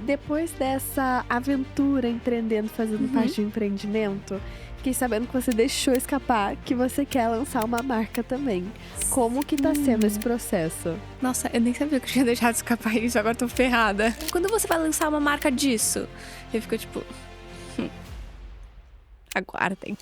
depois dessa aventura empreendendo, fazendo parte de empreendimento, fiquei sabendo que você deixou escapar que você quer lançar uma marca também. Como que tá sendo esse processo? Nossa, eu nem sabia que eu tinha deixado escapar isso, agora tô ferrada. Quando você vai lançar uma marca disso? Eu fico tipo... Aguardem.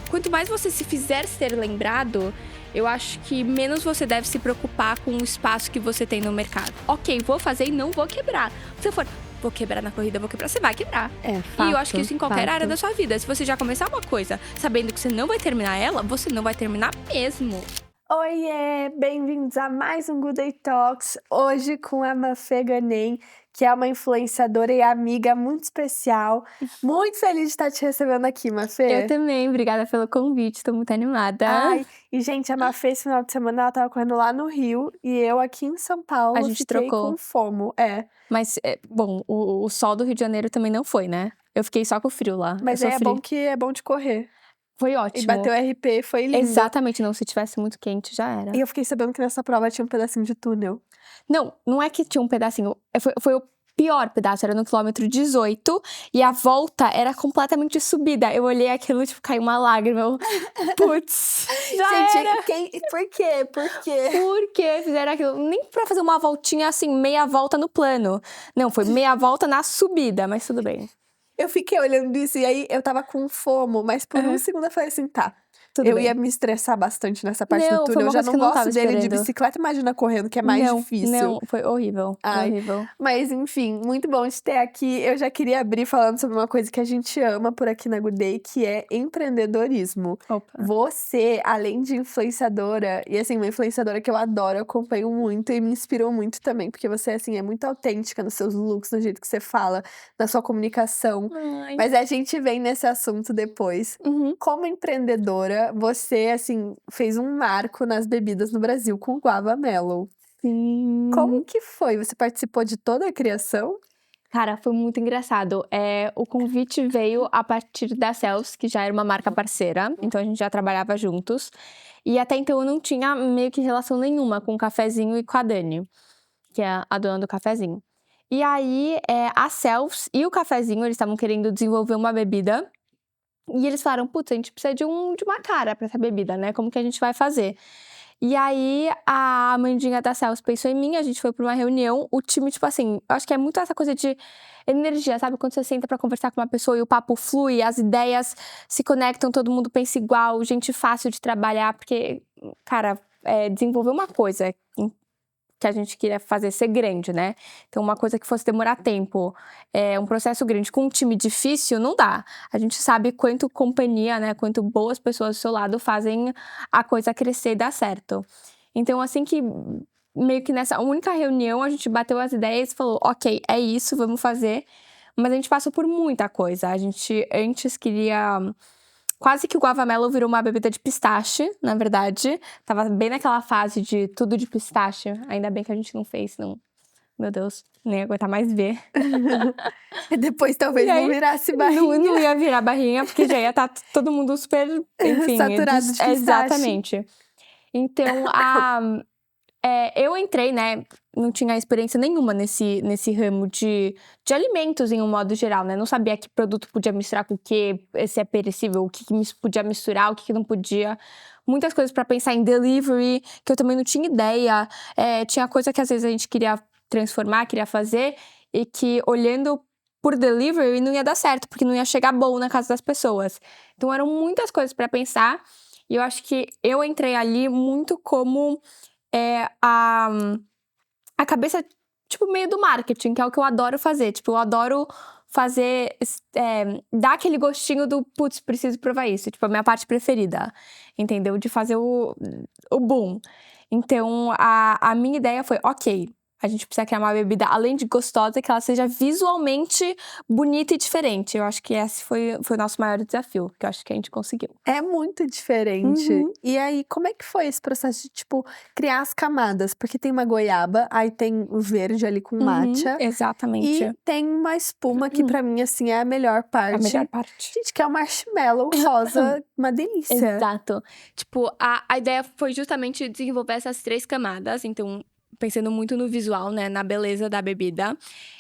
Quanto mais você se fizer ser lembrado, eu acho que menos você deve se preocupar com o espaço que você tem no mercado. Ok, vou fazer e não vou quebrar. Se você for, vou quebrar na corrida, vou quebrar, você vai quebrar. Fato, e eu acho que isso em qualquer fato. área da sua vida. Se você já começar uma coisa sabendo que você não vai terminar ela, você não vai terminar mesmo. Oiê, bem-vindos a mais um Good Day Talks, hoje com a Mafê Ganem, que é uma influenciadora e amiga muito especial. Muito feliz de estar te recebendo aqui, Mafê. Eu também, obrigada pelo convite, tô muito animada. Ai, e gente, a Mafê esse final de semana ela tava correndo lá no Rio e eu aqui em São Paulo A gente fiquei trocou. com FOMO, Mas, bom, o sol do Rio de Janeiro também não foi, né? Eu fiquei só com o frio lá, Mas eu é sofri. bom que é bom de correr. Foi E ótimo. bateu RP, foi lindo. Exatamente, não, se tivesse muito quente, já era. E eu fiquei sabendo que nessa prova tinha um pedacinho de túnel. Não é que tinha um pedacinho, foi o pior pedaço, era no quilômetro 18, e a volta era completamente subida. Eu olhei aquilo, tipo, caiu uma lágrima, eu, putz, já era. Por quê? Por quê? Por que fizeram aquilo? Nem pra fazer uma voltinha assim, meia volta no plano. Não, foi meia volta na subida, mas tudo bem. Eu fiquei olhando isso e aí eu tava com FOMO, mas por um segundo eu falei assim, tá. Tudo Eu bem. ia me estressar bastante nessa parte do Não, foi túnel. uma Eu já coisa não que eu não gosto tava dele de esperando. bicicleta, imagina correndo, que é mais difícil. Não, foi horrível, Ai, horrível. Mas enfim, muito bom te ter aqui. Eu já queria abrir falando sobre uma coisa que a gente ama por aqui na Good Day, que é empreendedorismo. Opa. Você, além de influenciadora, e assim, uma influenciadora que eu adoro, acompanho muito e me inspirou muito também, porque você, assim, é muito autêntica nos seus looks, no jeito que você fala, na sua comunicação. Ai. Mas a gente vem nesse assunto depois. Como empreendedora, você, assim, fez um marco nas bebidas no Brasil com o Guava Mellow. Sim. Como que foi? Você participou de toda a criação? Cara, foi muito engraçado. O convite veio a partir da Cells, que já era uma marca parceira, então a gente já trabalhava juntos. E até então eu não tinha meio que relação nenhuma com o cafezinho e com a Dani, que é a dona do cafezinho. E aí, a Cells e o cafezinho, eles estavam querendo desenvolver uma bebida. E eles falaram, putz, a gente precisa de uma cara pra essa bebida, né? Como que a gente vai fazer? E aí, a Amandinha da Cells pensou em mim, a gente foi pra uma reunião, o time, tipo assim, eu acho que é muito essa coisa de energia, sabe? Quando você senta pra conversar com uma pessoa e o papo flui, as ideias se conectam, todo mundo pensa igual, gente fácil de trabalhar, porque, cara, desenvolver uma coisa que a gente queria fazer ser grande, né? Então, uma coisa que fosse demorar tempo, um processo grande com um time difícil, não dá. A gente sabe quanto companhia, né? Quanto boas pessoas do seu lado fazem a coisa crescer e dar certo. Então, assim que meio que nessa única reunião, a gente bateu as ideias e falou, ok, é isso, vamos fazer. Mas a gente passou por muita coisa. A gente antes queria... Quase que o Guava Mellow virou uma bebida de pistache, na verdade. Tava bem naquela fase de tudo de pistache. Ainda bem que a gente não fez, não. Meu Deus, nem ia aguentar mais ver. E depois talvez não virasse barrinha. Não ia virar barrinha, porque já ia estar todo mundo super, enfim... Saturado de pistache. Exatamente. Então, eu entrei, né, não tinha experiência nenhuma nesse ramo de alimentos em um modo geral, né? Não sabia que produto podia misturar com o que, se é perecível, o que podia misturar, o que não podia. Muitas coisas pra pensar em delivery, que eu também não tinha ideia. Tinha coisa que às vezes a gente queria transformar, queria fazer, e que olhando por delivery não ia dar certo, porque não ia chegar bom na casa das pessoas. Então eram muitas coisas pra pensar, e eu acho que eu entrei ali muito como... a cabeça, tipo, meio do marketing, que é o que eu adoro fazer. Tipo, eu adoro fazer, dar aquele gostinho do, putz, preciso provar isso. Tipo, a minha parte preferida, entendeu? De fazer o boom. Então, a minha ideia foi, ok, a gente precisa criar uma bebida, além de gostosa, que ela seja visualmente bonita e diferente. Eu acho que esse foi o nosso maior desafio, que eu acho que a gente conseguiu. É muito diferente. E aí, como é que foi esse processo de, tipo, criar as camadas? Porque tem uma goiaba, aí tem o verde ali com matcha. Exatamente. E tem uma espuma que pra mim, assim, é a melhor parte. A melhor parte. Gente, que é o marshmallow rosa, uma delícia. Exato. Tipo, a ideia foi justamente desenvolver essas 3 camadas. Então, pensando muito no visual, né? Na beleza da bebida.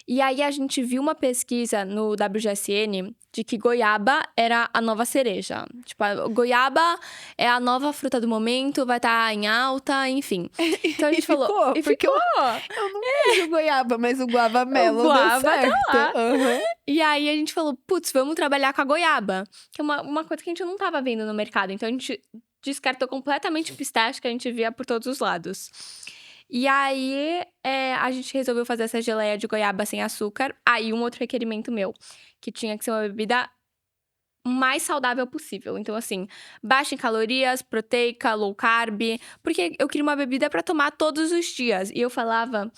E aí, a gente viu uma pesquisa no WGSN de que goiaba era a nova cereja. Tipo, a goiaba é a nova fruta do momento, vai estar em alta, enfim. Então, a gente falou... Ficou, porque eu não vejo goiaba, mas o guava-melo deu guava tá certo. lá. Aham. E aí, a gente falou, putz, vamos trabalhar com a goiaba. Que é uma coisa que a gente não tava vendo no mercado. Então, a gente descartou completamente o pistache, que a gente via por todos os lados. E aí, a gente resolveu fazer essa geleia de goiaba sem açúcar. Aí, um outro requerimento meu, que tinha que ser uma bebida mais saudável possível. Então, assim, baixa em calorias, proteica, low carb. Porque eu queria uma bebida pra tomar todos os dias. E eu falava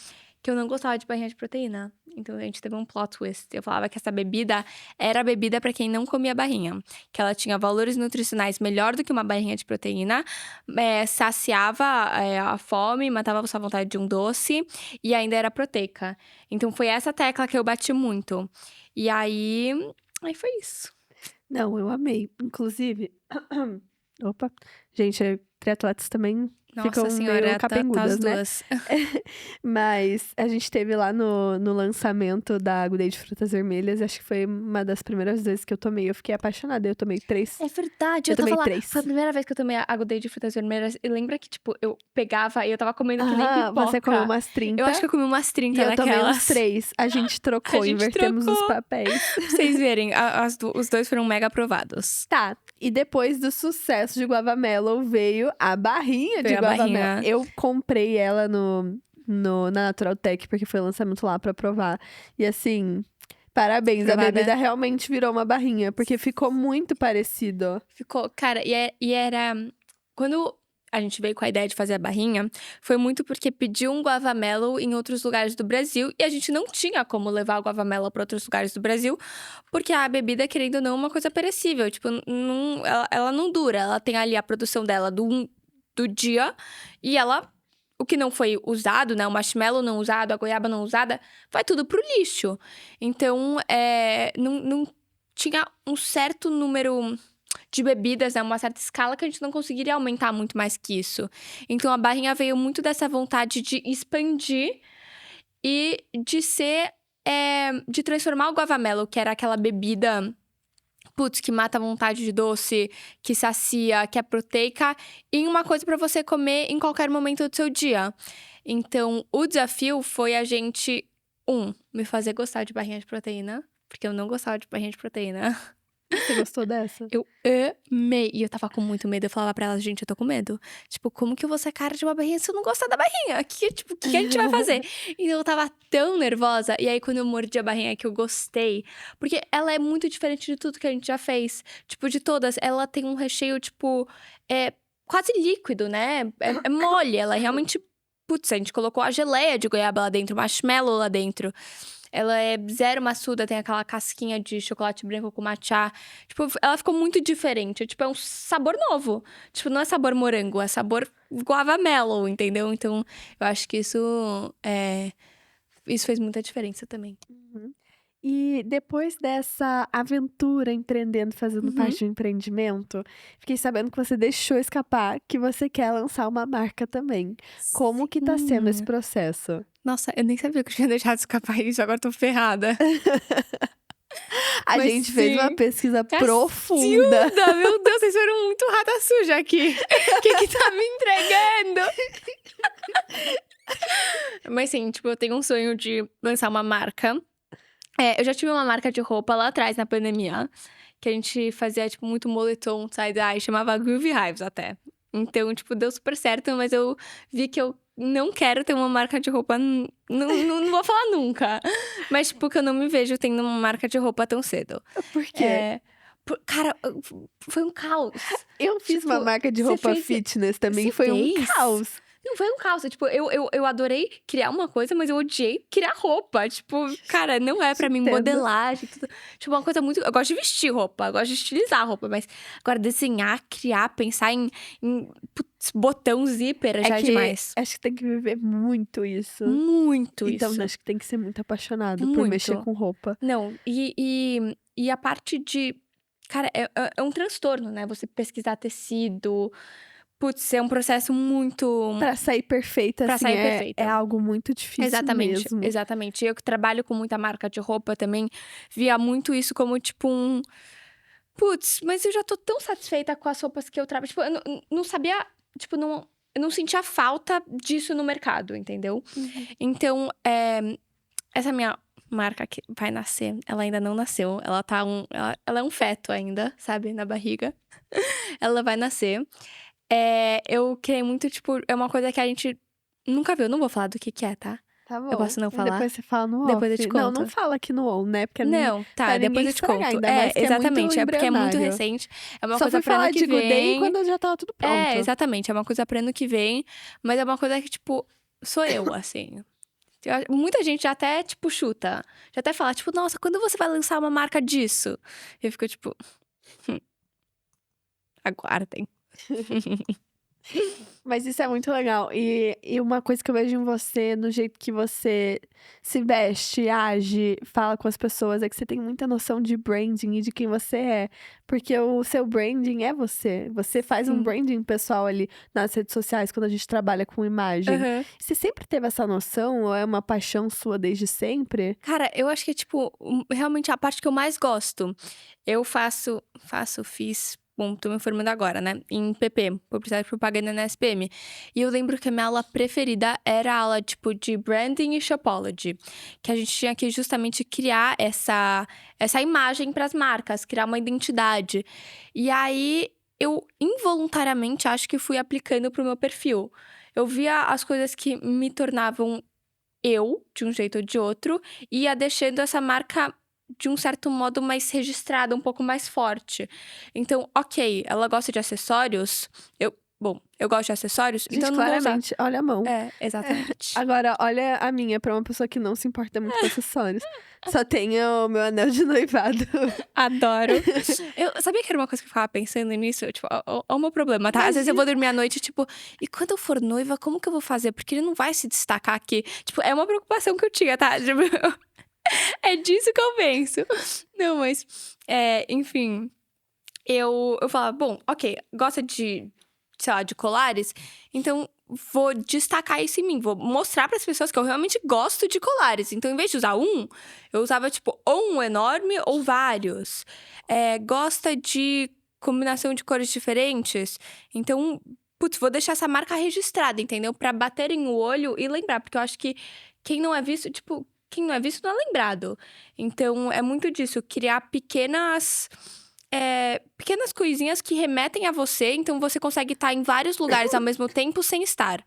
que eu não gostava de barrinha de proteína. Então, a gente teve um plot twist. Eu falava que essa bebida era a bebida pra quem não comia barrinha. Que ela tinha valores nutricionais melhor do que uma barrinha de proteína. Saciava a fome, matava a sua vontade de um doce. E ainda era proteica. Então, foi essa tecla que eu bati muito. E aí foi isso. Não, eu amei. Inclusive... Opa. Gente, triatletas também Nossa ficam senhora, meio tá as capengudas, né? duas. Mas a gente teve lá no lançamento da Good Day de Frutas Vermelhas. Acho que foi uma das primeiras vezes que eu tomei. Eu fiquei apaixonada. Eu tomei 3. É verdade, Eu eu tava tomei lá. 3. Foi a primeira vez que eu tomei a Good Day de frutas vermelhas. E lembra que, tipo, eu pegava e eu tava comendo que nem pipoca. Você comeu umas 30. Eu acho que eu comi umas 30 e eu tomei uns daquelas. 3. A gente trocou, A gente invertemos os trocou. papéis. Pra vocês verem, os dois foram mega aprovados. Tá, e depois do sucesso de Guavamelo veio a barrinha de Veio a Guavamelo. barrinha. Eu comprei ela na Natural Tech, porque foi lançamento lá pra provar. E assim, parabéns, Provada. a bebida realmente virou uma barrinha, porque ficou muito parecido. Ficou, cara, e era... Quando a gente veio com a ideia de fazer a barrinha, foi muito porque pediu um guavamelo em outros lugares do Brasil e a gente não tinha como levar o guavamelo para outros lugares do Brasil, porque a bebida, querendo ou não, é uma coisa perecível. Tipo, ela não dura, ela tem ali a produção dela do dia e ela... O que não foi usado, né? O marshmallow não usado, a goiaba não usada, vai tudo pro lixo. Então, não tinha um certo número de bebidas, né? Uma certa escala que a gente não conseguiria aumentar muito mais que isso. Então, a barrinha veio muito dessa vontade de expandir e de ser... de transformar o guavamelo, que era aquela bebida... Putz, que mata a vontade de doce, que sacia, que é proteica, em uma coisa pra você comer em qualquer momento do seu dia. Então, o desafio foi a gente, me fazer gostar de barrinha de proteína, porque eu não gostava de barrinha de proteína. Você gostou dessa? Eu amei. E eu tava com muito medo. Eu falava pra elas, gente, eu tô com medo. Tipo, como que eu vou ser cara de uma barrinha se eu não gostar da barrinha? O que a gente vai fazer? Então eu tava tão nervosa. E aí, quando eu mordi a barrinha, que eu gostei. Porque ela é muito diferente de tudo que a gente já fez. Tipo, de todas. Ela tem um recheio, tipo, quase líquido, né? É mole. Ela é realmente... Putz, a gente colocou a geleia de goiaba lá dentro, marshmallow lá dentro. Ela é zero maçuda, tem aquela casquinha de chocolate branco com matcha. Tipo, ela ficou muito diferente. Tipo, é um sabor novo. Tipo, não é sabor morango, é sabor guavamelo, entendeu? Então, eu acho que isso fez muita diferença também. Uhum. E depois dessa aventura empreendendo, fazendo parte de um empreendimento, fiquei sabendo que você deixou escapar que você quer lançar uma marca também. Como que tá sendo esse processo? Nossa, eu nem sabia que eu tinha deixado escapar isso, agora tô ferrada. A Mas gente fez uma sim. pesquisa Cacilda, profunda. meu Deus, vocês foram muito rata suja aqui. O que tá me entregando? Mas sim, tipo, eu tenho um sonho de lançar uma marca. Eu já tive uma marca de roupa lá atrás, na pandemia. Que a gente fazia, tipo, muito moletom, tie-dye. Chamava Groovy Hives até. Então, tipo, deu super certo. Mas eu vi que eu não quero ter uma marca de roupa... Não vou falar nunca. Mas, tipo, que eu não me vejo tendo uma marca de roupa tão cedo. Por quê? Cara, foi um caos. Eu fiz uma Tipo, marca de você roupa fez- fitness também, você foi um fez? caos. Não, foi um caos. Tipo, eu adorei criar uma coisa, mas eu odiei criar roupa. Tipo, cara, não é pra mim Entendo. modelagem, tudo. Tipo, uma coisa muito... Eu gosto de vestir roupa, eu gosto de estilizar roupa, mas agora desenhar, criar, pensar em putz, botão, zíper, já é demais. Acho que tem que viver muito isso. Muito Então, isso. acho que tem que ser muito apaixonado por Muito. mexer com roupa. Não, e a parte de... Cara, é um transtorno, né? Você pesquisar tecido... putz, é um processo muito… Pra sair perfeita, Pra assim, sair perfeita. é algo muito difícil Exatamente, mesmo. exatamente. Eu que trabalho com muita marca de roupa também, via muito isso como, tipo, putz, mas eu já tô tão satisfeita com as roupas que eu trabalho. Tipo, eu não sabia, tipo, eu não sentia falta disso no mercado, entendeu? Uhum. Então, essa minha marca que vai nascer, ela ainda não nasceu. Ela é um feto ainda, sabe? Na barriga. Ela vai nascer. Eu criei muito, tipo… É uma coisa que a gente nunca viu. Eu não vou falar do que é, tá? Tá bom. Eu posso não E falar? depois você fala no Depois eu off. te Não, conto. não fala aqui no on, né? Porque Não, tá, pra depois ninguém eu te estragar, conto. ainda mais que é muito Exatamente, é porque é muito embrionário. recente. É uma Só coisa fui pra ano falar que de Good Day vem. quando já tava tudo pronto. Exatamente, é uma coisa pra ano que vem. Mas é uma coisa que, tipo, sou eu, assim. Muita gente já até, tipo, chuta. Já até fala, tipo, nossa, quando você vai lançar uma marca disso? Eu fico, tipo… aguardem. Mas isso é muito legal. E uma coisa que eu vejo em você, no jeito que você se veste, age, fala com as pessoas, é que você tem muita noção de branding e de quem você é. Porque o seu branding é você. Você faz um Sim. branding pessoal ali nas redes sociais, quando a gente trabalha com imagem. Aham. Você sempre teve essa noção? Ou é uma paixão sua desde sempre? Cara, eu acho que é, tipo, realmente a parte que eu mais gosto. Eu fiz… Bom, tô me formando agora, né? Em PP, Publicidade e Propaganda na SPM. E eu lembro que a minha aula preferida era a aula, tipo, de Branding e Shopology. Que a gente tinha que justamente criar essa imagem pras marcas, criar uma identidade. E aí, eu involuntariamente acho que fui aplicando pro meu perfil. Eu via as coisas que me tornavam eu, de um jeito ou de outro, ia deixando essa marca de um certo modo mais registrada, um pouco mais forte. Então, ok, ela gosta de acessórios, eu gosto de acessórios, Gente, então eu não vou usar. claramente, olha a mão. Exatamente. Agora, olha a minha pra uma pessoa que não se importa muito com acessórios. Só tenho o meu anel de noivado. Adoro. Eu sabia que era uma coisa que eu ficava pensando nisso? Tipo, ó o meu problema, tá? Às vezes eu vou dormir à noite, tipo, e quando eu for noiva, como que eu vou fazer? Porque ele não vai se destacar aqui. Tipo, é uma preocupação que eu tinha, tá? Tipo, é disso que eu penso. Não, mas, enfim, eu falava, bom, ok, gosta de, sei lá, de colares, então vou destacar isso em mim, vou mostrar para as pessoas que eu realmente gosto de colares. Então, em vez de usar um, eu usava, tipo, ou um enorme ou vários. Gosta de combinação de cores diferentes, então, putz, vou deixar essa marca registrada, entendeu? Para baterem o olho e lembrar, porque eu acho que quem não é visto, tipo, quem não é visto não é lembrado. Então, é muito disso, criar pequenas coisinhas que remetem a você, então você consegue estar em vários lugares ao mesmo tempo sem estar.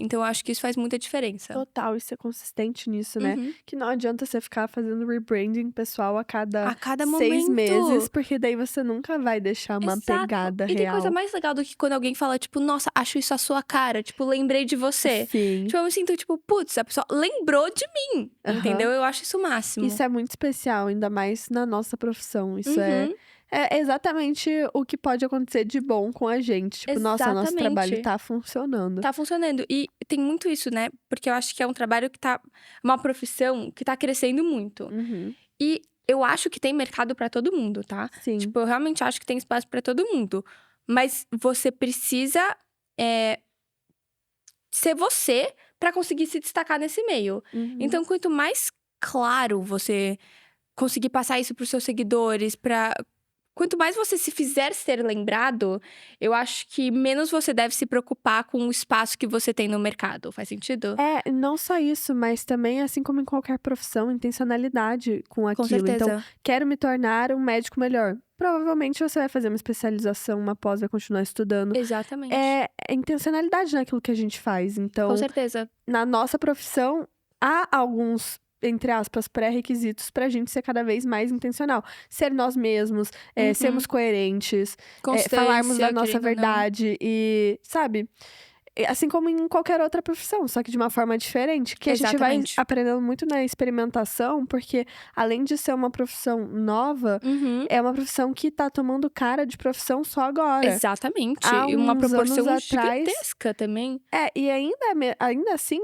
Então, eu acho que isso faz muita diferença. Total, e ser consistente nisso, né? Uhum. Que não adianta você ficar fazendo rebranding pessoal a cada A cada 6 momento. meses, porque daí você nunca vai deixar uma Exato. pegada E tem real. coisa mais legal do que quando alguém fala, tipo, nossa, acho isso a sua cara. Tipo, lembrei de você. Sim. Tipo, eu me sinto, tipo, putz, a pessoa lembrou de mim. Aham. Entendeu? Eu acho isso o máximo. Isso é muito especial, ainda mais na nossa profissão. Isso Uhum. é exatamente o que pode acontecer de bom com a gente. Tipo, nossa, nosso trabalho Exatamente. tá funcionando. Tá funcionando. E tem muito isso, né? Porque eu acho que é um trabalho que tá… Uma profissão que tá crescendo muito. Uhum. E eu acho que tem mercado pra todo mundo, tá? Sim. Tipo, eu realmente acho que tem espaço pra todo mundo. Mas você precisa ser você pra conseguir se destacar nesse meio. Uhum. Então, quanto mais claro você conseguir passar isso pros seus seguidores, quanto mais você se fizer ser lembrado, eu acho que menos você deve se preocupar com o espaço que você tem no mercado. Faz sentido? Não só isso, mas também, assim como em qualquer profissão, intencionalidade com aquilo. certeza. Então, quero me tornar um médico melhor. Provavelmente você vai fazer uma especialização, uma pós, vai continuar estudando. Exatamente. É intencionalidade naquilo que a gente faz. Então, Com certeza. na nossa profissão, há alguns, entre aspas, pré-requisitos pra gente ser cada vez mais intencional. Ser nós mesmos, sermos coerentes, falarmos da nossa verdade e, sabe? Assim como em qualquer outra profissão, só que de uma forma diferente. Que a gente vai Exatamente. aprendendo muito na experimentação, porque além de ser uma profissão nova, é uma profissão que tá tomando cara de profissão só agora. Exatamente. Há E uma uns proporção anos atrás- gigantesca também. E ainda assim,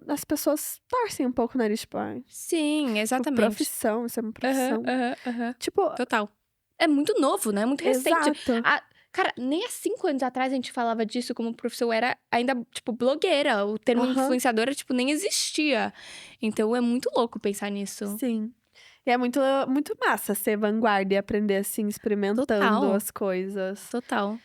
as pessoas torcem um pouco o nariz, tipo, Sim, tipo, exatamente. profissão, isso é uma profissão. Aham. Tipo, Total. É muito novo, né? Muito recente. exato. Cara, nem há 5 anos atrás a gente falava disso como profissão. Era ainda, tipo, blogueira. O termo Aham. influenciadora, tipo, nem existia. Então, é muito louco pensar nisso. Sim. E é muito massa ser vanguarda e aprender, assim, experimentando Total. as coisas. Total.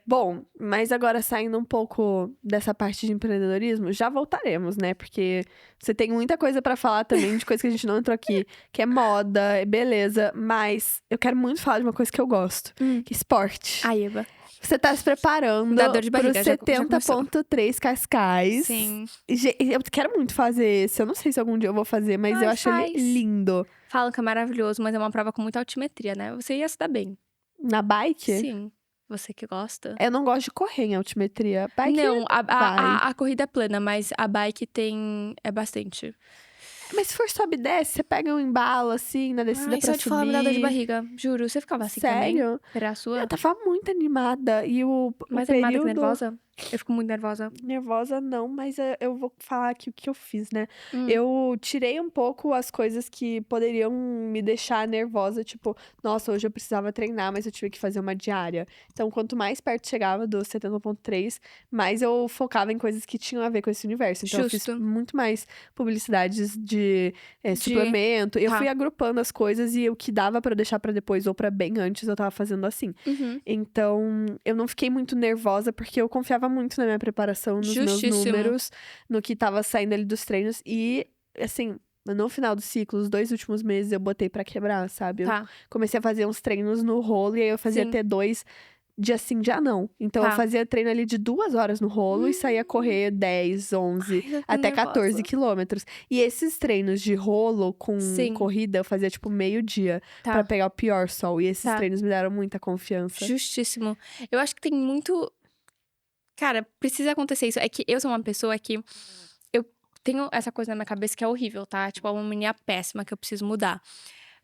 Bom, mas agora saindo um pouco dessa parte de empreendedorismo, já voltaremos, né? Porque você tem muita coisa pra falar também, de coisa que a gente não entrou aqui, que é moda, é beleza, mas eu quero muito falar de uma coisa que eu gosto, que é esporte. Ai, Eva. Você tá se preparando Dá dor de pro barriga, já começou. 70.3 Cascais. Sim. Eu quero muito fazer esse. Eu não sei se algum dia eu vou fazer, mas eu Ai, acho ele faz. lindo. Falam que é maravilhoso, mas é uma prova com muita altimetria, né? Você ia se dar bem. Na bike? Sim. Você que gosta. Eu não gosto de correr em altimetria. Bike Não, vai. a corrida é plana, mas a bike tem. É bastante. Mas se for sobe e desce, você pega um embalo assim na descida Ai, pra só de falar me dá dor de subir. barriga. Juro. Você ficava assim também? Sério? Era a sua? Eu tava muito animada. E o Mais animada que período. nervosa? Eu fico muito nervosa. Nervosa não, mas eu vou falar aqui o que eu fiz, né? Hum. Eu tirei um pouco as coisas que poderiam me deixar nervosa, tipo, nossa, hoje eu precisava treinar, mas eu tive que fazer uma diária. Então, quanto mais perto chegava do 70.3, mais eu focava em coisas que tinham a ver com esse universo. Então, eu fiz Justo. muito mais publicidades de De- suplemento. E eu Tá. fui agrupando as coisas e o que dava pra eu deixar pra depois ou pra bem antes, eu tava fazendo assim. Uhum. Então, eu não fiquei muito nervosa, porque eu confiava muito na minha preparação, nos meus Justíssimo. números, no que tava saindo ali dos treinos. E, assim, no final do ciclo, os 2 últimos meses, eu botei pra quebrar, sabe? Eu Tá. comecei a fazer uns treinos no rolo, e aí eu fazia Sim. T2 dia sim, dia não. Então, eu Tá. fazia treino ali de 2 horas no rolo e saía correr 10, 11, Ai, eu tô até 14 nervosa. quilômetros. E esses treinos de rolo com Sim. corrida, eu fazia, tipo, meio-dia, pra Tá. pegar o pior sol. E esses Tá. treinos me deram muita confiança. Justíssimo. Eu acho que tem muito. Cara, precisa acontecer isso. É que eu sou uma pessoa que. Eu tenho essa coisa na minha cabeça que é horrível, tá? Tipo, é uma mania péssima que eu preciso mudar.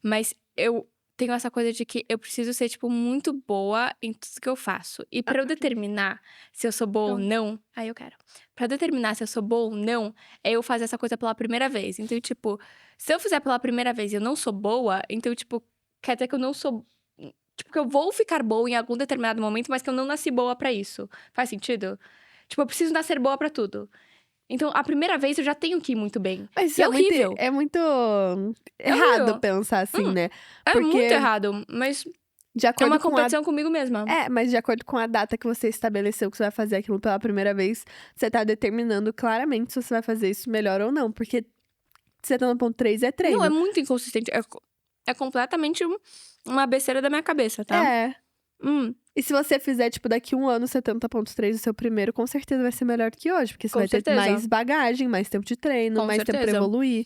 Mas eu tenho essa coisa de que eu preciso ser, tipo, muito boa em tudo que eu faço. E pra eu determinar se eu sou boa ou não. Aí eu quero. Pra eu determinar se eu sou boa ou não, é eu fazer essa coisa pela primeira vez. Então, tipo, se eu fizer pela primeira vez e eu não sou boa, então, tipo, quer dizer que eu não sou. Tipo, que eu vou ficar boa em algum determinado momento, mas que eu não nasci boa pra isso. Faz sentido? Tipo, eu preciso nascer boa pra tudo. Então, a primeira vez eu já tenho que ir muito bem. Mas E isso é horrível. é muito É errado horrível. pensar assim, né? É muito Porque errado, mas de é acordo uma com a competição comigo mesma. mas de acordo com a data que você estabeleceu que você vai fazer aquilo pela primeira vez, você tá determinando claramente se você vai fazer isso melhor ou não, porque 70.3 é Não, é treino. muito inconsistente. É completamente uma besteira da minha cabeça, tá? É. Hum, E se você fizer, tipo, daqui 1 ano 70.3 o seu primeiro, com certeza vai ser melhor do que hoje, porque você Com vai ter certeza. mais bagagem, mais tempo de treino, Com mais tempo pra certeza. evoluir.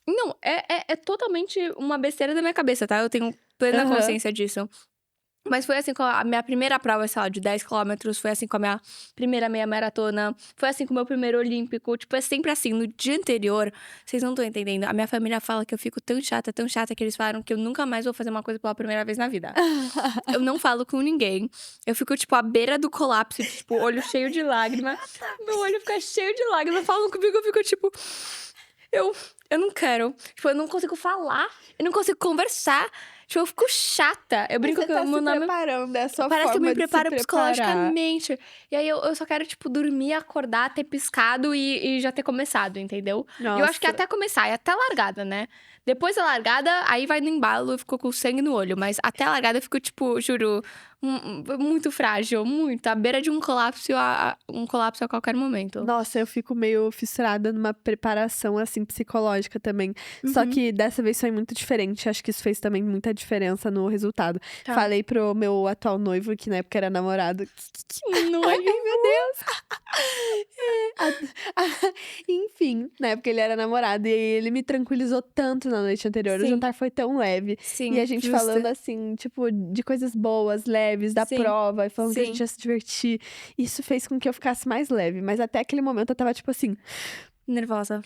Não, é totalmente uma besteira da minha cabeça, tá? Eu tenho plena Aham. consciência disso. Mas foi assim com a minha primeira prova, sei lá, de 10 quilômetros. Foi assim com a minha primeira meia maratona. Foi assim com o meu primeiro olímpico. Tipo, é sempre assim. No dia anterior, vocês não estão entendendo. A minha família fala que eu fico tão chata, que eles falaram que eu nunca mais vou fazer uma coisa pela primeira vez na vida. Eu não falo com ninguém. Eu fico, tipo, à beira do colapso, tipo, olho cheio de lágrima. Meu olho fica cheio de lágrima. Falam comigo, eu fico, tipo... Eu não quero. Tipo, eu não consigo falar. Eu não consigo conversar. Tipo, eu fico chata. Eu brinco Você que tá o meu se nome... preparando, é a sua Parece que eu forma me de se preparo preparar. psicologicamente. E aí eu só quero, tipo, dormir, acordar, ter piscado e já ter começado, entendeu? E eu acho que Nossa. até começar, é até a largada, né? Depois da largada, aí vai no embalo e ficou com sangue no olho. Mas até a largada eu fico, tipo, juro, muito frágil, muito. À beira de um colapso a qualquer momento. Nossa, eu fico meio fissurada numa preparação, assim, psicológica também. Só Uhum. que dessa vez foi muito diferente. Acho que isso fez também muita diferença no resultado. Tá. Falei pro meu atual noivo, que na época era namorado. Não Ai, é? meu Deus! Enfim, na época ele era namorado. E aí ele me tranquilizou tanto na noite anterior. O Sim. jantar foi tão leve. Sim, E a gente justo. falando assim, tipo, de coisas boas, leves, da Sim, prova. E falando que a gente sim. ia se divertir. Isso fez com que eu ficasse mais leve. Mas até aquele momento eu tava tipo assim. Nervosa.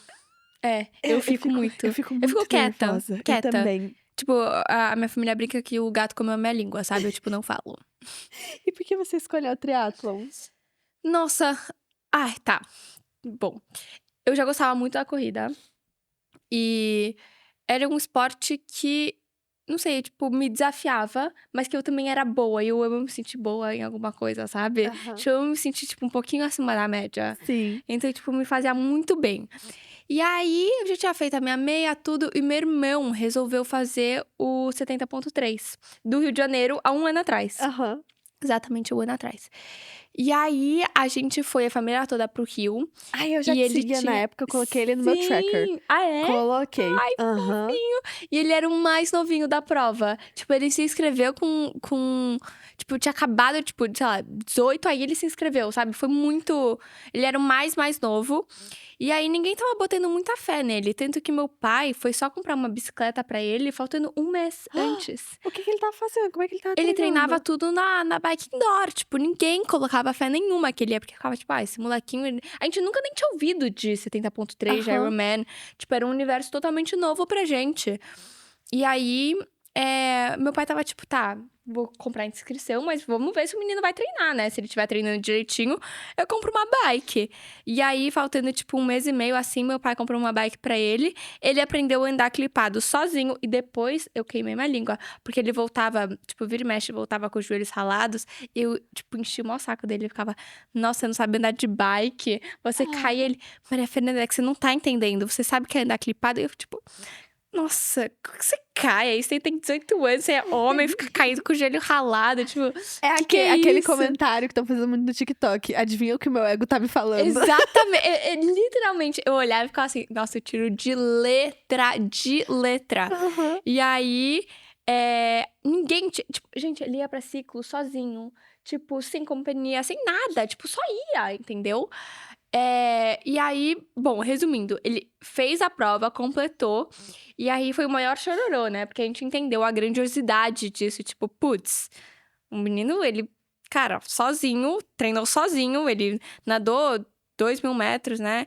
É, eu fico muito. Eu fico Eu muito fico quieta, nervosa. Eu quieta. também. Tipo, a minha família brinca que o gato comeu a minha língua, sabe? Eu, tipo, não falo. E por que você escolheu o triatlon? Nossa. Ai, tá. Bom, eu já gostava muito da corrida. E era um esporte que não sei, tipo, me desafiava, mas que eu também era boa. E eu amo me sentir boa em alguma coisa, sabe? Aham. Tipo, eu amo me sentir, tipo, um pouquinho acima da média. Sim. Então, tipo, me fazia muito bem. E aí, eu já tinha feito a minha meia, tudo. E meu irmão resolveu fazer o 70.3 do Rio de Janeiro há 1 ano atrás. Aham. Exatamente 1 ano atrás. E aí, a gente foi a família toda pro Rio. Ai, eu já E te ele seguia na tinha época, eu coloquei ele no meu tracker. Sim! Ah, é? Coloquei. Ai, Aham. E ele era o mais novinho da prova. Tipo, ele se inscreveu tipo, tinha acabado, tipo, sei lá, 18, aí ele se inscreveu, sabe? Foi muito... Ele era o mais novo. E aí, ninguém tava botando muita fé nele. Tanto que meu pai foi só comprar uma bicicleta pra ele, faltando 1 mês antes. O que ele tava fazendo? Como é que ele tava Ele treinava treinando? tudo na bike indoor. Tipo, ninguém colocava fé nenhuma que ele ia. Porque ficava, tipo, esse molequinho... A gente nunca nem tinha ouvido de 70.3, de Aham. Ironman. Tipo, era um universo totalmente novo pra gente. E aí, meu pai tava tipo, tá, vou comprar inscrição, mas vamos ver se o menino vai treinar, né? Se ele estiver treinando direitinho, eu compro uma bike. E aí, faltando tipo 1 mês e meio, assim, meu pai comprou uma bike pra ele. Ele aprendeu a andar clipado sozinho. E depois, eu queimei minha língua. Porque ele voltava, tipo, vira e mexe, voltava com os joelhos ralados. E eu, tipo, enchi o maior saco dele. Ele ficava, nossa, você não sabe andar de bike. Você cai, ele... Maria Fernanda, é que você não tá entendendo. Você sabe que é andar clipado? E eu, tipo... Nossa, como que você cai? Aí você tem 18 anos, você é homem, fica caindo com o joelho ralado, tipo... É que é aquele isso? comentário que estão fazendo muito no TikTok. Adivinha o que o meu ego tá me falando? Exatamente. Literalmente, eu olhava e ficava assim... Nossa, eu tiro de letra. Aham. E aí, ninguém... Tipo, gente, ele ia pra ciclo sozinho. Tipo, sem companhia, sem nada. Tipo, só ia, entendeu? E aí, bom, resumindo, ele fez a prova, completou, e aí foi o maior chororô, né? Porque a gente entendeu a grandiosidade disso, tipo, putz, um menino, ele, cara, sozinho, treinou sozinho, ele nadou 2.000 metros, né?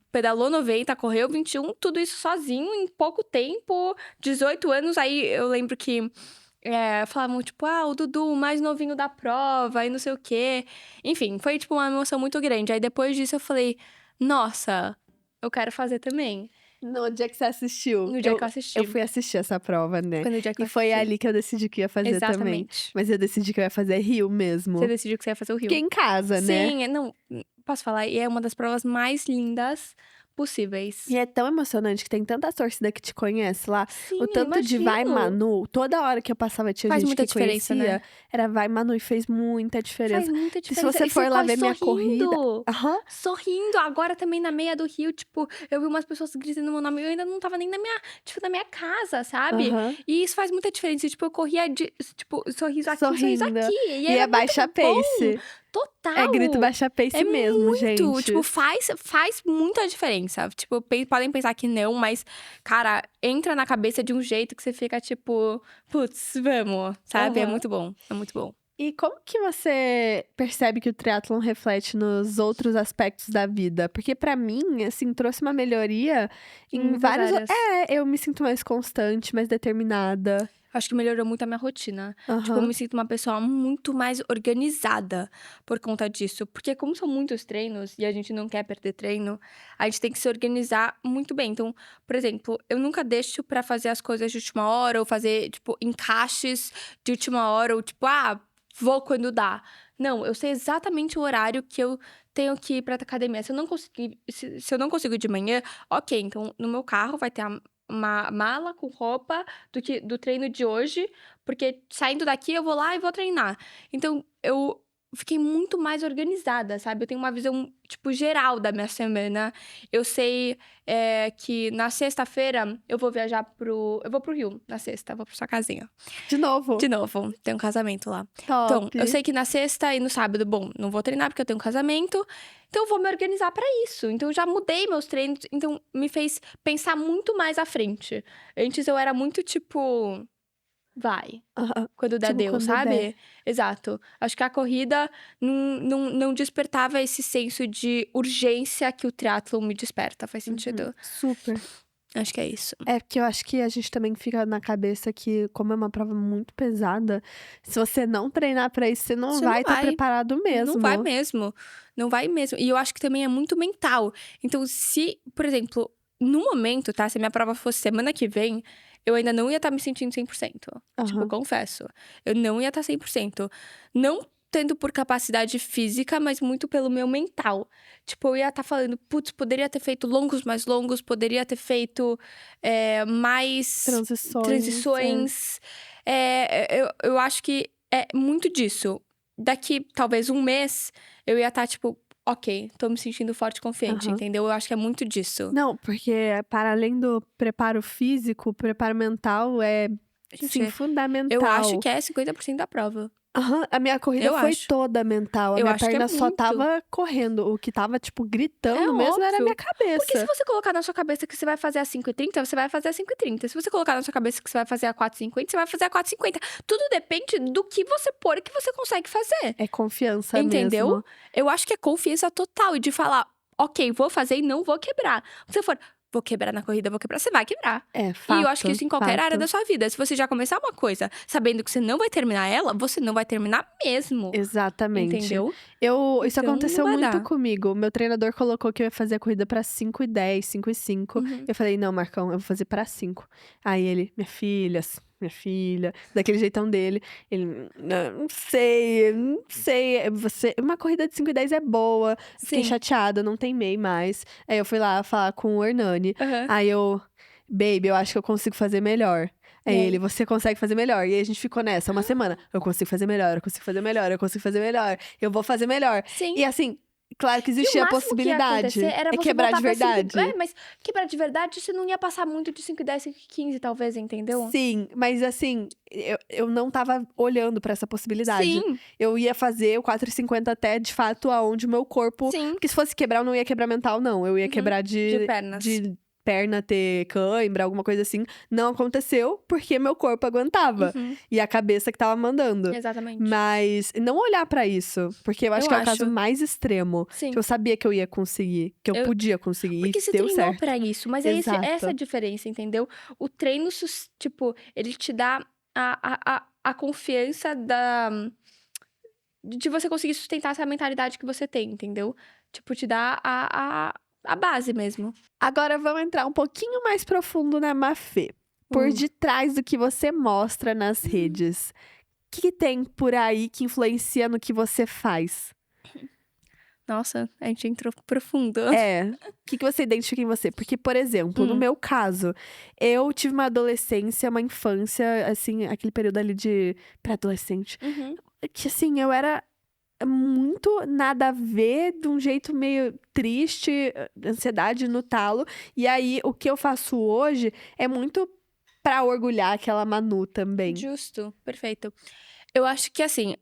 Pedalou 90, correu 21, tudo isso sozinho, em pouco tempo, 18 anos, aí eu lembro que... falavam, tipo, o Dudu, o mais novinho da prova, e não sei o quê. Enfim, foi, tipo, uma emoção muito grande. Aí, depois disso, eu falei, nossa, eu quero fazer também. No dia que você assistiu, No dia que eu assisti. eu fui assistir essa prova, né? Foi no dia que eu E foi assisti. ali que eu decidi que ia fazer também. Exatamente. Mas eu decidi que eu ia fazer Rio mesmo. Você decidiu que você ia fazer o Rio. Fiquei em casa, né? Sim, não, posso falar? E é uma das provas mais lindas possíveis. E é tão emocionante que tem tanta torcida que te conhece lá. Sim, O tanto de Vai imagino. Manu, toda hora que eu passava tinha Faz gente muita que diferença, conhecia. né? Era Vai Manu e fez muita diferença. Faz muita E se diferença. você E for lá corre ver minha corrida. sorrindo. Aham. Sorrindo. Agora também na meia do Rio, tipo, eu vi umas pessoas gritando meu nome. Eu ainda não tava nem na minha casa, sabe? Aham. E isso faz muita diferença. Tipo, eu corria de, tipo, sorriso aqui, sorriso Sorrindo. aqui. E era é baixa muito bom. pace. Total. É grito baixa pace mesmo, muito. gente. Tipo, faz muita diferença. Tipo, podem pensar que não, mas, cara, entra na cabeça de um jeito que você fica, tipo, putz, vamos, sabe? É Aham. muito bom. É muito bom. E como que você percebe que o triatlon reflete nos outros aspectos da vida? Porque pra mim, assim, trouxe uma melhoria em Muitas vários... áreas. eu me sinto mais constante, mais determinada. Acho que melhorou muito a minha rotina. Tipo, eu Aham. me sinto uma pessoa muito mais organizada por conta disso. Porque como são muitos treinos e a gente não quer perder treino, a gente tem que se organizar muito bem. Então, por exemplo, eu nunca deixo pra fazer as coisas de última hora ou fazer, tipo, encaixes de última hora ou, tipo, vou quando dá. Não, eu sei exatamente o horário que eu tenho que ir pra academia. Se eu não consigo ir de manhã, ok. Então, no meu carro vai ter uma mala com roupa do treino de hoje, porque saindo daqui eu vou lá e vou treinar. Então, eu fiquei muito mais organizada, sabe? Eu tenho uma visão, tipo, geral da minha semana. Eu sei que na sexta-feira eu vou viajar eu vou pro Rio, na sexta, vou pra sua casinha. De novo. De novo, tem um casamento lá. Top. Então, eu sei que na sexta e no sábado, bom, não vou treinar porque eu tenho um casamento. Então, eu vou me organizar pra isso. Então, eu já mudei meus treinos. Então, me fez pensar muito mais à frente. Antes, eu era muito, tipo... Vai, Aham. quando der, Tipo, deu, quando sabe? der. Exato. Acho que a corrida não despertava esse senso de urgência que o triatlon me desperta. Faz sentido? Super. Acho que é isso. É porque eu acho que a gente também fica na cabeça que, como é uma prova muito pesada, se você não treinar pra isso, você não Você vai não estar vai. preparado mesmo. Não vai mesmo. Não vai mesmo. E eu acho que também é muito mental. Então, se, por exemplo, no momento, tá? Se a minha prova fosse semana que vem, eu ainda não ia estar me sentindo 100%. Tipo, Aham. confesso. Eu não ia estar 100%. Não tendo por capacidade física, mas muito pelo meu mental. Tipo, eu ia estar falando, putz, poderia ter feito longos mais longos, poderia ter feito mais transições. Eu acho que é muito disso. Daqui, talvez, um mês, eu ia estar, tipo, ok, tô me sentindo forte e confiante, Aham. entendeu? Eu acho que é muito disso. Não, porque para além do preparo físico, o preparo mental é, sim, Gente, eu acho fundamental. que é 50% da prova. Aham, a minha corrida Eu foi acho. toda mental, a Eu minha acho que é perna só muito. estava correndo, o que estava, tipo, É gritando mesmo era a minha óbvio. Porque se cabeça. você colocar na sua cabeça que você vai fazer a 5h30, você vai fazer a 5h30. Se você colocar na sua cabeça que você vai fazer a 4h50, você vai fazer a 4h50. Tudo depende do que você pôr que você consegue fazer. É confiança Entendeu? mesmo. Eu acho que é confiança total e de falar, ok, vou fazer e não vou quebrar. Se você for, vou quebrar na corrida, vou quebrar, você vai quebrar. É, E eu acho que fato, isso em qualquer área da fato. sua vida. Se você já começar uma coisa sabendo que você não vai terminar ela, você não vai terminar mesmo. Exatamente. Entendeu? Isso Então, não aconteceu vai muito dar. comigo. Meu treinador colocou que eu ia fazer a corrida pra 5h10, 5h05. Uhum. Eu falei, não, Marcão, eu vou fazer pra 5. Aí ele, minha filha, daquele jeitão dele. Ele, não sei. Uma corrida de 5h10 é boa. Eu fiquei Sim. chateada, não teimei mais. Aí eu fui lá falar com o Hernani. Aham. Aí baby, eu acho que eu consigo fazer melhor. E Aí aí? ele, você consegue fazer melhor. E aí a gente ficou nessa uma semana. Eu consigo fazer melhor, eu consigo fazer melhor, eu consigo fazer melhor. Eu vou fazer melhor. Sim. E assim, claro que E o existia a máximo que ia acontecer possibilidade. era É você quebrar voltar de pra 5. verdade. Mas quebrar de verdade, você não ia passar muito de 5h10, 5h15, talvez, entendeu? Sim, mas assim, eu não tava olhando pra essa possibilidade. Sim, Eu ia fazer o 4h50 até, de fato, aonde o meu corpo. sim. Porque se fosse quebrar, eu não ia quebrar mental, não. Eu ia Uhum. quebrar De pernas. de perna ter cãibra, alguma coisa assim. Não aconteceu porque meu corpo aguentava. Uhum. E a cabeça que tava mandando. Exatamente. Mas não olhar pra isso, porque eu acho Eu que é o caso acho. mais extremo. Sim. Que eu sabia que eu ia conseguir, que eu podia conseguir. Porque E você deu treinou certo. pra isso, mas é essa Exato. a diferença, entendeu? O treino, tipo, ele te dá a confiança de você conseguir sustentar essa mentalidade que você tem, entendeu? Tipo, te dá a base mesmo. Agora vamos entrar um pouquinho mais profundo na Mafê. Por detrás do que você mostra nas redes, o que tem por aí que influencia no que você faz? Nossa, a gente entrou profundo. O que você identifica em você? Porque, por exemplo, no meu caso, eu tive uma adolescência, uma infância, assim, aquele período ali de pré-adolescente, Uhum. que assim, eu era muito nada a ver, de um jeito meio triste, ansiedade no talo. E aí, o que eu faço hoje é muito pra orgulhar aquela Manu também. Justo, perfeito. Eu acho que, assim,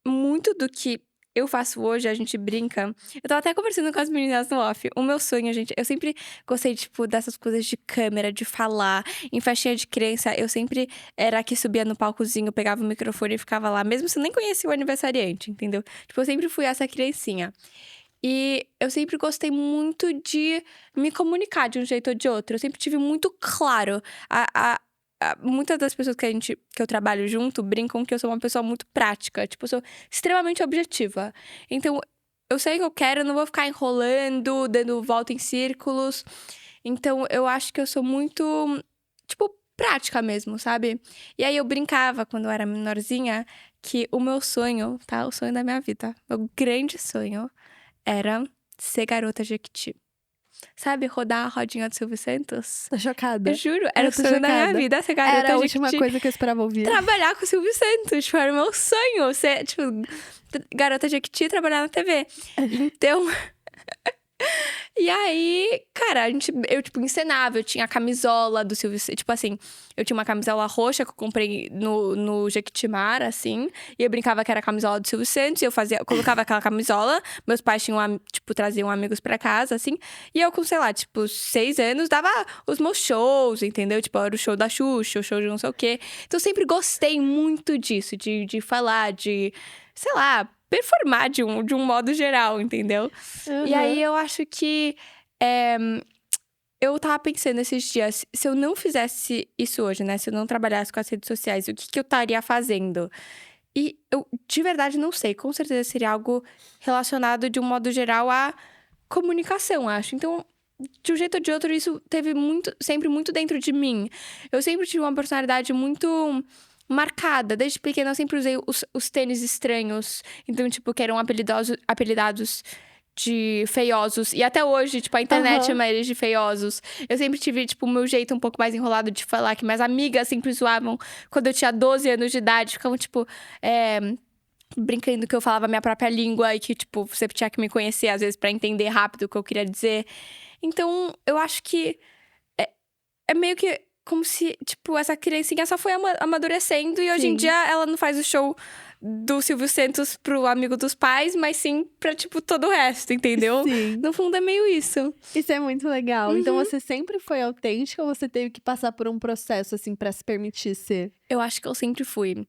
muito do que eu faço hoje, a gente brinca. Eu tava até conversando com as meninas no off. O meu sonho, gente, eu sempre gostei, tipo, dessas coisas de câmera, de falar. Em festinha de criança, eu sempre era a que subia no palcozinho, pegava o microfone e ficava lá, mesmo se eu nem conhecia o aniversariante, entendeu? Tipo, eu sempre fui essa criancinha. E eu sempre gostei muito de me comunicar de um jeito ou de outro. Eu sempre tive muito claro. Muitas das pessoas que eu trabalho junto brincam que eu sou uma pessoa muito prática. Tipo, eu sou extremamente objetiva. Então, eu sei o que eu quero, eu não vou ficar enrolando, dando volta em círculos. Então, eu acho que eu sou muito, tipo, prática mesmo, sabe? E aí, eu brincava, quando eu era menorzinha, que o meu sonho, tá? O sonho da minha vida, meu grande sonho, era ser garota Jequiti. Sabe, rodar a rodinha do Silvio Santos? Tô chocada. Eu juro, era Eu o tô sonho da minha chocada. vida, ser garota Era a última Jequiti. coisa que eu esperava ouvir. Trabalhar com o Silvio Santos, tipo, era o meu sonho. Ser, tipo, garota Jequiti e trabalhar na TV. Então... E aí, cara, eu, tipo, encenava. Eu tinha a camisola do Silvio Santos. Tipo assim, eu tinha uma camisola roxa que eu comprei no Jequitimar, assim. E eu brincava que era a camisola do Silvio Santos. E eu colocava aquela camisola. Meus pais tinham, tipo, traziam amigos pra casa, assim. E eu, com, sei lá, tipo, 6 anos, dava os meus shows, entendeu? Tipo, era o show da Xuxa, o show de não sei o quê. Então, eu sempre gostei muito disso. De falar, de... Sei lá... performar de um modo geral, entendeu? E aí, eu acho que... eu tava pensando esses dias, se eu não fizesse isso hoje, né? Se eu não trabalhasse com as redes sociais, o que eu estaria fazendo? E eu, de verdade, não sei. Com certeza seria algo relacionado, de um modo geral, à comunicação, acho. Então, de um jeito ou de outro, isso teve sempre muito dentro de mim. Eu sempre tive uma personalidade muito marcada. Desde pequena, eu sempre usei os tênis estranhos. Então, tipo, que eram apelidados de feiosos. E até hoje, tipo, a internet chama eles de feiosos. Eu sempre tive, tipo, o meu jeito um pouco mais enrolado de falar, que minhas amigas sempre zoavam quando eu tinha 12 anos de idade. Ficavam, tipo, brincando que eu falava a minha própria língua e que, tipo, você tinha que me conhecer, às vezes, pra entender rápido o que eu queria dizer. Então, eu acho que é meio que como se, tipo, essa criancinha só foi amadurecendo e hoje em Sim. dia ela não faz o show do Silvio Santos pro amigo dos pais, mas sim pra, tipo, todo o resto, entendeu? Sim. No fundo é meio isso. Isso é muito legal. Então você sempre foi autêntica ou você teve que passar por um processo, assim, pra se permitir ser? Eu acho que eu sempre fui.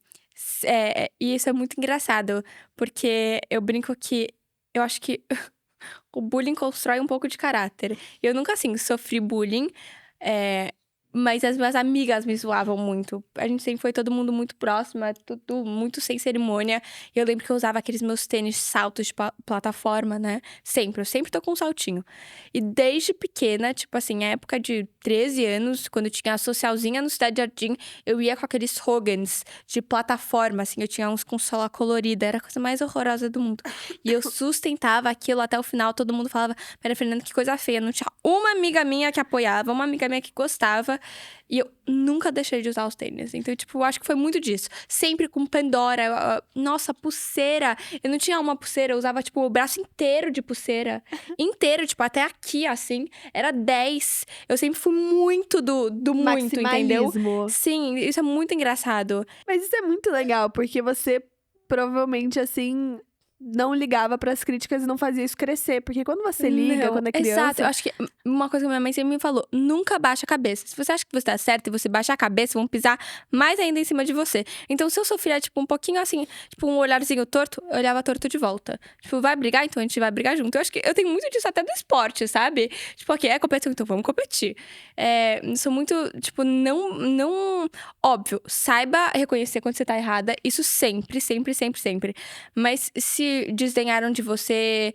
E isso é muito engraçado, porque eu brinco que eu acho que o bullying constrói um pouco de caráter. Eu nunca, assim, sofri bullying, mas as minhas amigas me zoavam muito. A gente sempre foi todo mundo muito próximo, tudo muito sem cerimônia. E eu lembro que eu usava aqueles meus tênis saltos de plataforma, né? Eu sempre tô com um saltinho. E desde pequena, tipo assim, a época de 13 anos, quando eu tinha a socialzinha no Cidade Jardim, eu ia com aqueles Hogans de plataforma, assim, eu tinha uns com sola colorida, era a coisa mais horrorosa do mundo. E eu sustentava aquilo até o final, todo mundo falava, Maria Fernanda, que coisa feia. Não tinha uma amiga minha que apoiava, uma amiga minha que gostava. E eu nunca deixei de usar os tênis. Então, tipo, eu acho que foi muito disso. Sempre com Pandora. Nossa, pulseira. Eu não tinha uma pulseira, eu usava, tipo, o braço inteiro de pulseira. Inteiro, tipo, até aqui, assim. Era 10. Eu sempre fui muito do muito, entendeu? Maximalismo. Sim, isso é muito engraçado. Mas isso é muito legal, porque você provavelmente, assim, não ligava pras críticas e não fazia isso crescer. Porque quando você liga, Não, quando é exato. criança. Eu acho que uma coisa que minha mãe sempre me falou: nunca baixa a cabeça. Se você acha que você tá certo e você baixar a cabeça, vão pisar mais ainda em cima de você. Então, se eu sofria, tipo, um pouquinho assim, tipo, um olharzinho torto, eu olhava torto de volta. Tipo, vai brigar? Então a gente vai brigar junto. Eu acho que eu tenho muito disso até do esporte, sabe? Tipo, ok, é competição, então vamos competir. Sou muito, tipo, não. Óbvio, saiba reconhecer quando você tá errada. Isso sempre, sempre, sempre, sempre. Mas se desdenharam de você,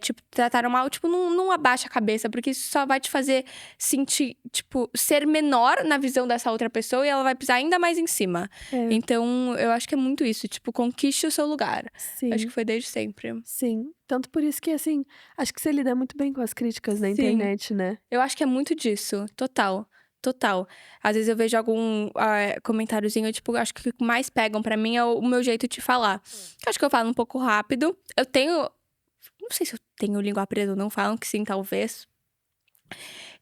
tipo, trataram mal, tipo, não abaixa a cabeça, porque isso só vai te fazer sentir, tipo, ser menor na visão dessa outra pessoa e ela vai pisar ainda mais em cima. É, Então, eu acho que é muito isso, tipo, conquiste o seu lugar. sim. Acho que foi desde sempre. Sim. Tanto por isso que, assim, acho que você lida muito bem com as críticas na Sim. internet, né? Eu acho que é muito disso, total. Total. Às vezes eu vejo algum comentáriozinho, tipo, acho que o que mais pegam pra mim é o meu jeito de falar. Eu acho que eu falo um pouco rápido. Eu tenho. Não sei se eu tenho língua presa ou não, falam que sim, talvez.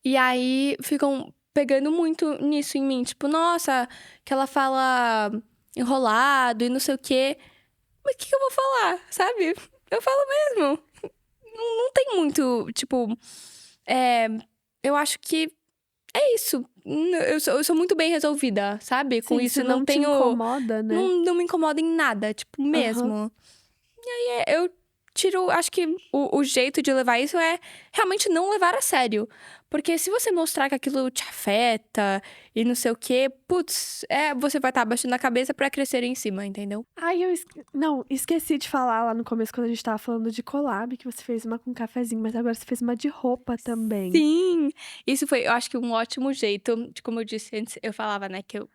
E aí ficam pegando muito nisso em mim. Tipo, nossa, que ela fala enrolado e não sei o quê. Mas o que eu vou falar, sabe? Eu falo mesmo. Não tem muito, tipo. Eu acho que é isso. Eu sou muito bem resolvida, sabe? Com Sim, isso, se não te incomoda, né? Não me incomoda em nada, tipo, mesmo. Eu tiro. Acho que o jeito de levar isso é realmente não levar a sério. Porque se você mostrar que aquilo te afeta e não sei o quê, putz, você vai estar abaixando a cabeça pra crescer em cima, entendeu? Ai, não, esqueci de falar lá no começo, quando a gente tava falando de collab, que você fez uma com cafezinho, mas agora você fez uma de roupa também. Sim! Isso foi, eu acho que um ótimo jeito. Como eu disse antes, eu falava, né, que eu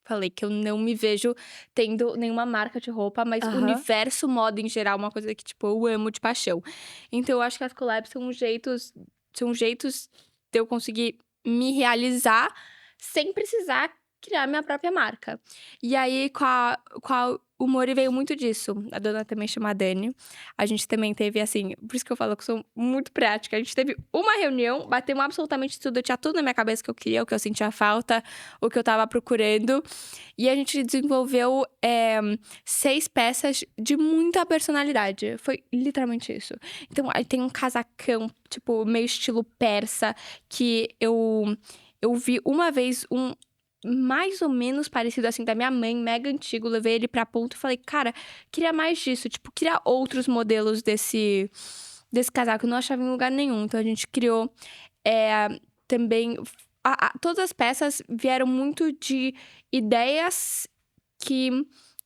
falei que eu não me vejo tendo nenhuma marca de roupa, mas o Aham. universo moda em geral é uma coisa que, tipo, eu amo de paixão. Então, eu acho que as collabs são jeitos de eu conseguir me realizar sem precisar criar minha própria marca. E aí, o Mori veio muito disso. A dona também chama Dani. A gente também teve, assim, por isso que eu falo que eu sou muito prática. A gente teve uma reunião, batemos absolutamente tudo. Eu tinha tudo na minha cabeça que eu queria, o que eu sentia falta, o que eu tava procurando. E a gente desenvolveu 6 peças de muita personalidade. Foi literalmente isso. Então, aí tem um casacão, tipo, meio estilo persa, que eu vi uma vez mais ou menos parecido assim da minha mãe, mega antigo, levei ele pra ponto e falei, cara, queria mais disso, tipo, queria outros modelos desse casaco, eu não achava em lugar nenhum, então a gente criou também, todas as peças vieram muito de ideias que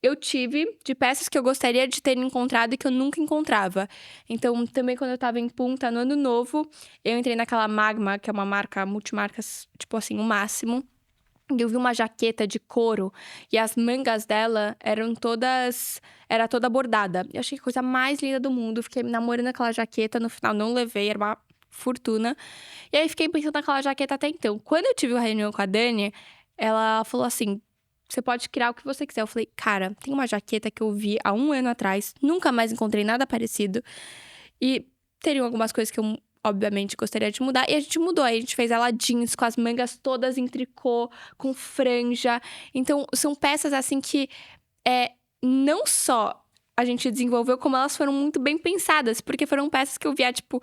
eu tive de peças que eu gostaria de ter encontrado e que eu nunca encontrava. Então, também quando eu tava em Punta, no Ano Novo, eu entrei naquela Magma, que é uma marca, multimarcas, tipo assim, o máximo. E eu vi uma jaqueta de couro e as mangas dela era toda bordada. Eu achei a coisa mais linda do mundo. Fiquei namorando aquela jaqueta, no final não levei, era uma fortuna. E aí fiquei pensando naquela jaqueta até então. Quando eu tive uma reunião com a Dani, ela falou assim: você pode criar o que você quiser. Eu falei, cara, tem uma jaqueta que eu vi há 1 ano atrás, nunca mais encontrei nada parecido. E teriam algumas coisas que eu, obviamente, gostaria de mudar. E a gente mudou. Aí a gente fez ela jeans, com as mangas todas em tricô, com franja. Então, são peças, assim, que não só a gente desenvolveu, como elas foram muito bem pensadas. Porque foram peças que eu via, tipo,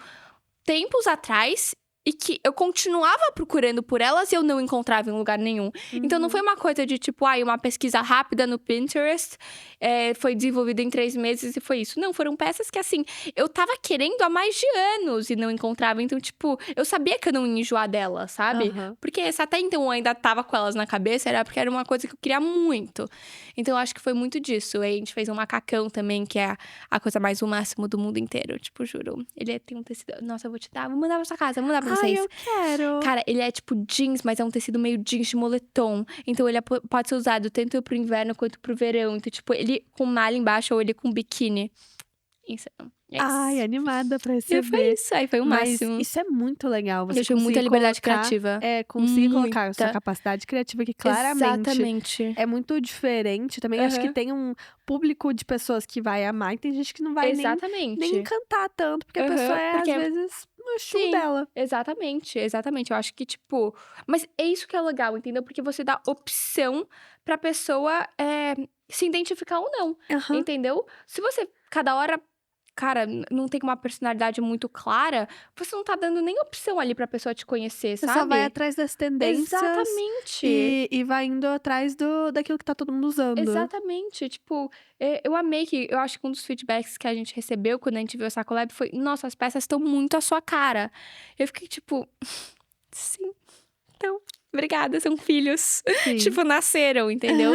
tempos atrás e que eu continuava procurando por elas e eu não encontrava em lugar nenhum. Então, não foi uma coisa de, tipo, uma pesquisa rápida no Pinterest, foi desenvolvida em 3 meses e foi isso. Não, foram peças que, assim, eu tava querendo há mais de anos e não encontrava. Então, tipo, eu sabia que eu não ia enjoar delas, sabe? Aham. Porque se até então eu ainda tava com elas na cabeça, era porque era uma coisa que eu queria muito. Então, eu acho que foi muito disso. Aí a gente fez um macacão também, que é a coisa mais o máximo do mundo inteiro. Tipo, juro. Ele tem um tecido... Nossa, eu vou te dar. Vou mandar pra sua casa, vou mandar pra Ai, vocês. eu quero. Cara, ele é tipo jeans, mas é um tecido meio jeans de moletom. Então, ele pode ser usado tanto pro inverno quanto pro verão. Então, tipo, ele com malha embaixo ou ele com biquíni. Isso. Yes. Ai, animada pra E foi receber. isso. Aí foi o Mas máximo. isso é muito legal. Você Eu tive muita conseguir liberdade colocar, criativa. conseguir colocar a sua Muita. capacidade criativa, que claramente Exatamente. é muito diferente. Também acho que Aham. tem um público de pessoas que vai amar e tem gente que não vai nem Exatamente. encantar tanto, porque a Aham, pessoa é, porque- às vezes, no chum Sim. dela. Exatamente. Eu acho que, tipo... Mas é isso que é legal, entendeu? Porque você dá opção pra pessoa se identificar ou não. Aham. Entendeu? Se você, cada hora, cara, não tem uma personalidade muito clara, você não tá dando nem opção ali pra pessoa te conhecer, Você sabe? só vai atrás das tendências Exatamente. e vai indo atrás daquilo que tá todo mundo usando. Exatamente. Tipo, eu amei que... Eu acho que um dos feedbacks que a gente recebeu quando a gente viu essa collab foi... Nossa, as peças estão muito à sua cara. Eu fiquei tipo... Sim. Então, obrigada, são filhos. Sim. Tipo, nasceram, entendeu?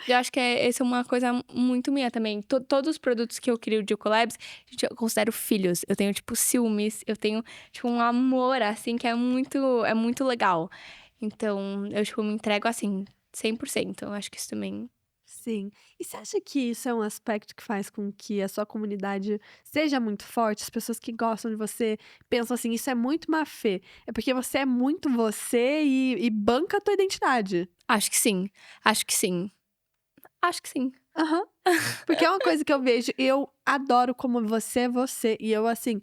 Eu acho que essa é uma coisa muito minha também. Todos os produtos que eu crio de collabs, gente, eu considero filhos. Eu tenho, tipo, ciúmes. Eu tenho, tipo, um amor, assim, que é muito legal. Então, eu, tipo, me entrego, assim, 100%. Eu acho que isso também... Sim. E você acha que isso é um aspecto que faz com que a sua comunidade seja muito forte? As pessoas que gostam de você pensam assim, isso é muito Mafê. É porque você é muito você e banca a tua identidade. Acho que sim. Acho que sim. Acho que sim. Aham. Porque é uma coisa que eu vejo, eu adoro como você é você. E eu, assim,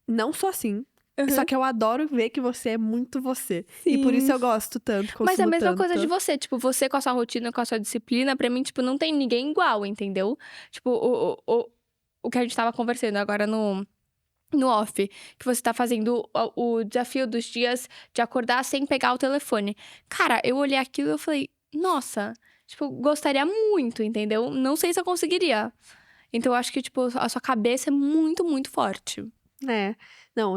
não sou assim. Só que eu adoro ver que você é muito você. E por isso Sim. eu gosto tanto, Mas é a consumo mesma coisa de tanto. você. Tipo, você com a sua rotina, com a sua disciplina, pra mim, tipo, não tem ninguém igual, entendeu? Tipo, o que a gente tava conversando agora no off, que você tá fazendo o desafio dos dias de acordar sem pegar o telefone. Cara, eu olhei aquilo e eu falei, nossa, tipo, gostaria muito, entendeu? Não sei se eu conseguiria. Então, eu acho que, tipo, a sua cabeça é muito, muito forte. É. Não,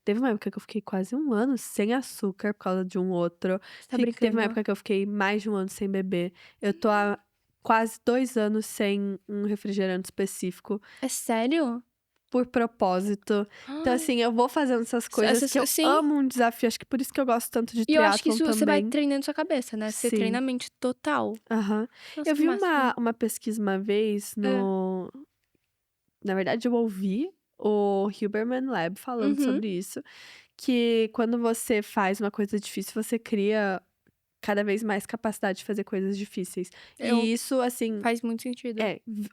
teve uma época que eu fiquei quase 1 ano sem açúcar por causa de um outro. Você tá Teve uma brincando? época que eu fiquei mais de 1 ano sem beber. Eu tô há quase 2 anos sem um refrigerante específico, É sério? por propósito. Então, assim, eu vou fazendo essas coisas que eu Sim. amo um desafio. Acho que por isso que eu gosto tanto de E eu acho que triatlon isso você vai também. treinando sua cabeça, né? Você Sim. treina a mente total. Aham. Nossa, Eu que vi máximo. uma pesquisa uma vez no... Na verdade, eu ouvi o Huberman Lab falando Uhum. sobre isso. Que quando você faz uma coisa difícil, você cria cada vez mais capacidade de fazer coisas difíceis. E isso, assim, Faz muito sentido.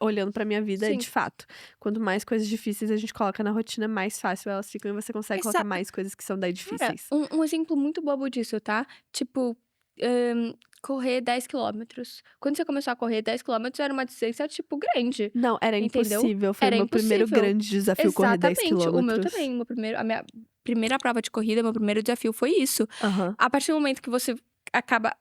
olhando pra minha vida, é Sim. de fato. Quanto mais coisas difíceis a gente coloca na rotina, mais fácil elas ficam e você consegue colocar mais coisas que são daí Cara, difíceis. um exemplo muito bobo disso, tá? Tipo, correr 10 quilômetros. Quando você começou a correr 10 quilômetros, era uma distância, tipo, grande. Não, era Entendeu? impossível. Foi o Era meu primeiro impossível. grande desafio correr 10 Exatamente. O meu quilômetros. também. A minha primeira prova de corrida, meu primeiro desafio foi isso. Aham. A partir do momento que você acaba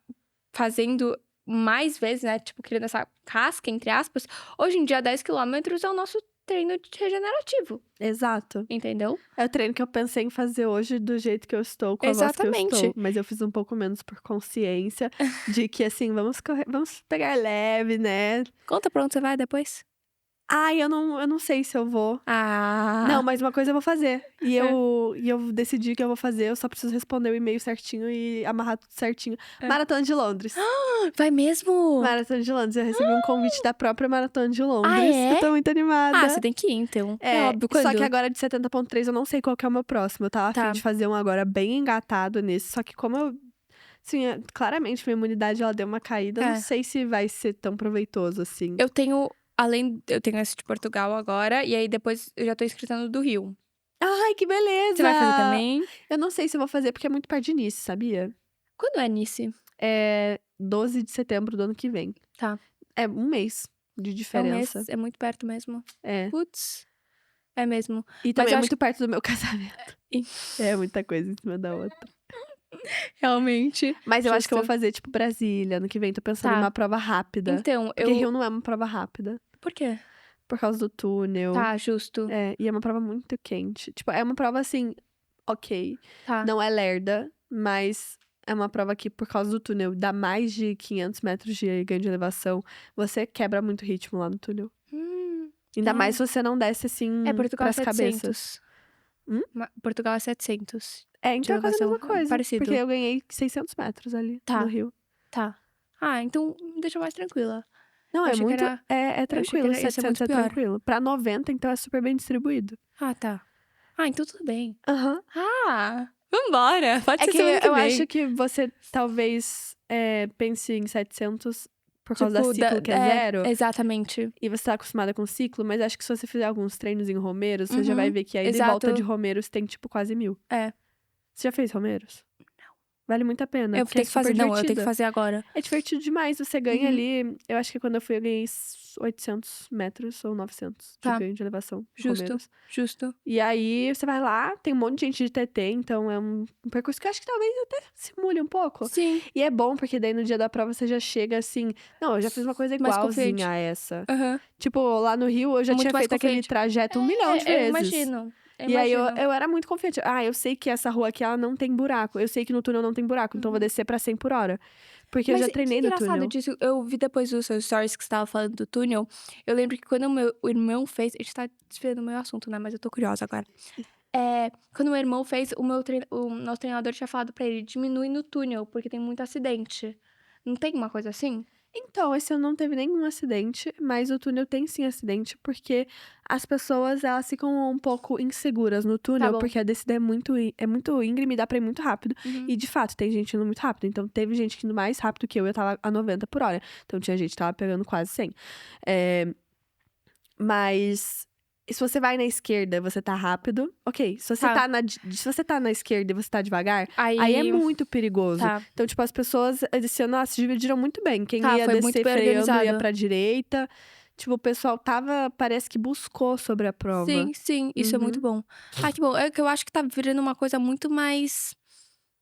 fazendo mais vezes, né? Tipo, criando essa casca, entre aspas. Hoje em dia, 10 quilômetros é o nosso treino regenerativo, Exato. entendeu? É o treino que eu pensei em fazer hoje do jeito que eu estou, com a voz que eu estou. Exatamente. Mas eu fiz um pouco menos por consciência de que, assim, vamos pegar leve, né? Conta pra onde você vai depois. Ai, eu não sei se eu vou. Ah, Não, mas uma coisa eu vou fazer. E eu decidi que eu vou fazer, eu só preciso responder o e-mail certinho e amarrar tudo certinho. Maratona de Londres. vai mesmo? Maratona de Londres. Eu recebi um convite da própria Maratona de Londres. é? Eu tô muito animada. Ah, você tem que ir, então. É óbvio, Só quando? que agora de 70,3 eu não sei qual que é o meu próximo. Eu tava a Tá. fim de fazer um agora bem engatado nesse. Só que como eu... Assim, claramente minha imunidade ela deu uma caída. Eu não sei se vai ser tão proveitoso assim. Eu tenho esse de Portugal agora, e aí depois eu já tô inscrita no do Rio. Ai, que beleza! Você vai fazer também? Eu não sei se eu vou fazer porque é muito perto de Nice, sabia? Quando é Nice? É 12 de setembro do ano que vem. Tá. É um mês de É um diferença. mês, é muito perto mesmo. É. Putz, é mesmo. E Mas também eu é acho muito perto do meu casamento. Ih. É muita coisa em cima da outra. Realmente. Mas eu acho que eu vou Justo. fazer, tipo, Brasília. Ano que vem tô pensando Tá. em uma prova rápida. Então, Porque Rio não é uma prova rápida. Por quê? Por causa do túnel. Tá, justo. E é uma prova muito quente. Tipo, é uma prova assim, ok. Tá. Não é lerda, mas é uma prova que, por causa do túnel, dá mais de 500 metros de ganho de elevação. Você quebra muito ritmo lá no túnel. Ainda tá. mais se você não desce assim Portugal é pras cabeças. 700. Portugal é 700. Então é quase a mesma coisa. Parecido. Porque eu ganhei 600 metros ali no Rio. Tá. Ah, então me deixa mais tranquila. Não, Eu é achei que muito. era- É tranquilo. ia ser 700 muito é pior. tranquilo. Pra 90, então é super bem distribuído. Ah, tá. Ah, então tudo bem. Aham. Ah, vambora. Pode É ser que semana que eu vem. acho que você talvez pense em 700 por causa da Tipo, ciclo, que é zero. Exatamente. E você tá acostumada com ciclo, mas acho que se você fizer alguns treinos em Romeiros, você já vai ver que a ida e exato. volta de Romeiros tem, tipo, quase 1.000. É. Você já fez Romeiros? Não. Vale muito a pena. Eu porque é tenho que fazer. super Não, eu tenho que divertido. fazer agora. É divertido demais. Você ganha ali. Eu acho que quando eu fui, eu ganhei 800 metros ou 900 Tá. de ganho de elevação. Justo. Romeiros. Justo. E aí você vai lá, tem um monte de gente de TT, então é um percurso que eu acho que talvez até simule um pouco. Sim. E é bom, porque daí no dia da prova você já chega assim. Não, eu já fiz uma coisa Mais confiante. igualzinha a essa. Aham. Tipo, lá no Rio eu já Muito tinha mais feito aquele confiante. trajeto 1 milhão de vezes. Eu imagino. E aí eu era muito confiante. Ah, eu sei que essa rua aqui ela não tem buraco. Eu sei que no túnel não tem buraco, então eu vou descer pra 100 por hora. Porque eu já treinei no engraçado túnel. disso. Eu vi depois dos seus stories que você tava falando do túnel. Eu lembro que quando o irmão fez. A gente tá desviando o meu assunto, né? Mas eu tô curiosa agora. Quando o meu irmão fez, o nosso treinador tinha falado pra ele: diminui no túnel, porque tem muito acidente. Não tem uma coisa assim? Então, esse ano não teve nenhum acidente, mas o túnel tem sim acidente, porque as pessoas, elas ficam um pouco inseguras no túnel, bom. porque a descida é muito íngreme e dá pra ir muito rápido. E, de fato, tem gente indo muito rápido. Então, teve gente indo mais rápido que eu tava a 90 por hora. Então, tinha gente que tava pegando quase 100. Mas... se você vai na esquerda, você tá rápido, ok. Se você tá na esquerda e você tá devagar, aí é muito perigoso. Tá. Então, tipo, as pessoas esse ano se dividiram muito bem. Quem Tá, ia foi muito descer bem freando ia organizado. pra direita. Tipo, o pessoal parece que buscou sobre a prova. Sim, isso é muito bom. Ah, que bom. É que eu acho que tá virando uma coisa muito mais,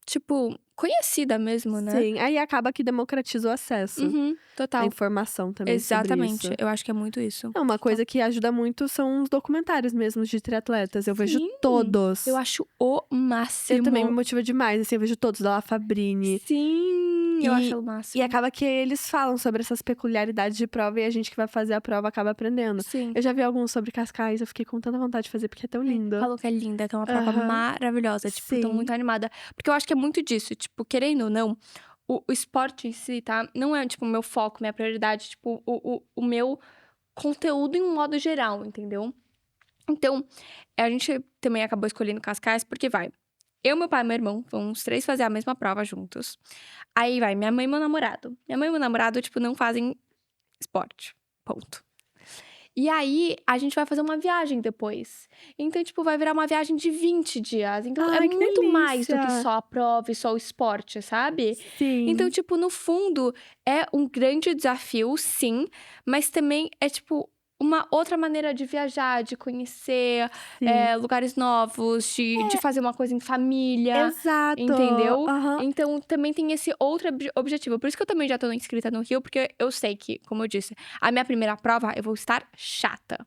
tipo, conhecida mesmo, né? Sim, aí acaba que democratiza o acesso. A Total. informação também sobre Exatamente. isso. Eu acho que é muito isso. Uma coisa que ajuda muito são os documentários mesmo de triatletas. Eu vejo Sim, todos. Eu acho o máximo. Eu também me motiva demais, assim, eu vejo todos da La Fabrini. Sim, eu acho o máximo. E acaba que eles falam sobre essas peculiaridades de prova e a gente que vai fazer a prova acaba aprendendo. Sim. Eu já vi alguns sobre Cascais, eu fiquei com tanta vontade de fazer porque é tão lindo. Falou que é linda, que é uma prova maravilhosa. Tipo, tô Sim. muito animada. Porque eu acho que é muito disso. Tipo, querendo ou não, o esporte em si, tá? Não é, tipo, o meu foco, minha prioridade. Tipo, o meu conteúdo em um modo geral, entendeu? Então, a gente também acabou escolhendo Cascais porque eu, meu pai e meu irmão, vamos os 3 fazer a mesma prova juntos. Aí vai minha mãe e meu namorado. Minha mãe e meu namorado, tipo, não fazem esporte. Ponto. E aí, a gente vai fazer uma viagem depois. Então, tipo, vai virar uma viagem de 20 dias. Então, Ai, é que muito mais do que delícia. só a prova e só o esporte, sabe? Sim. Então, tipo, no fundo, é um grande desafio, sim. Mas também é, tipo, uma outra maneira de viajar, de conhecer lugares novos, de fazer uma coisa em família. Exato. Entendeu? Aham. Então, também tem esse outro objetivo. Por isso que eu também já tô inscrita no Rio, porque eu sei que, como eu disse, a minha primeira prova eu vou estar chata.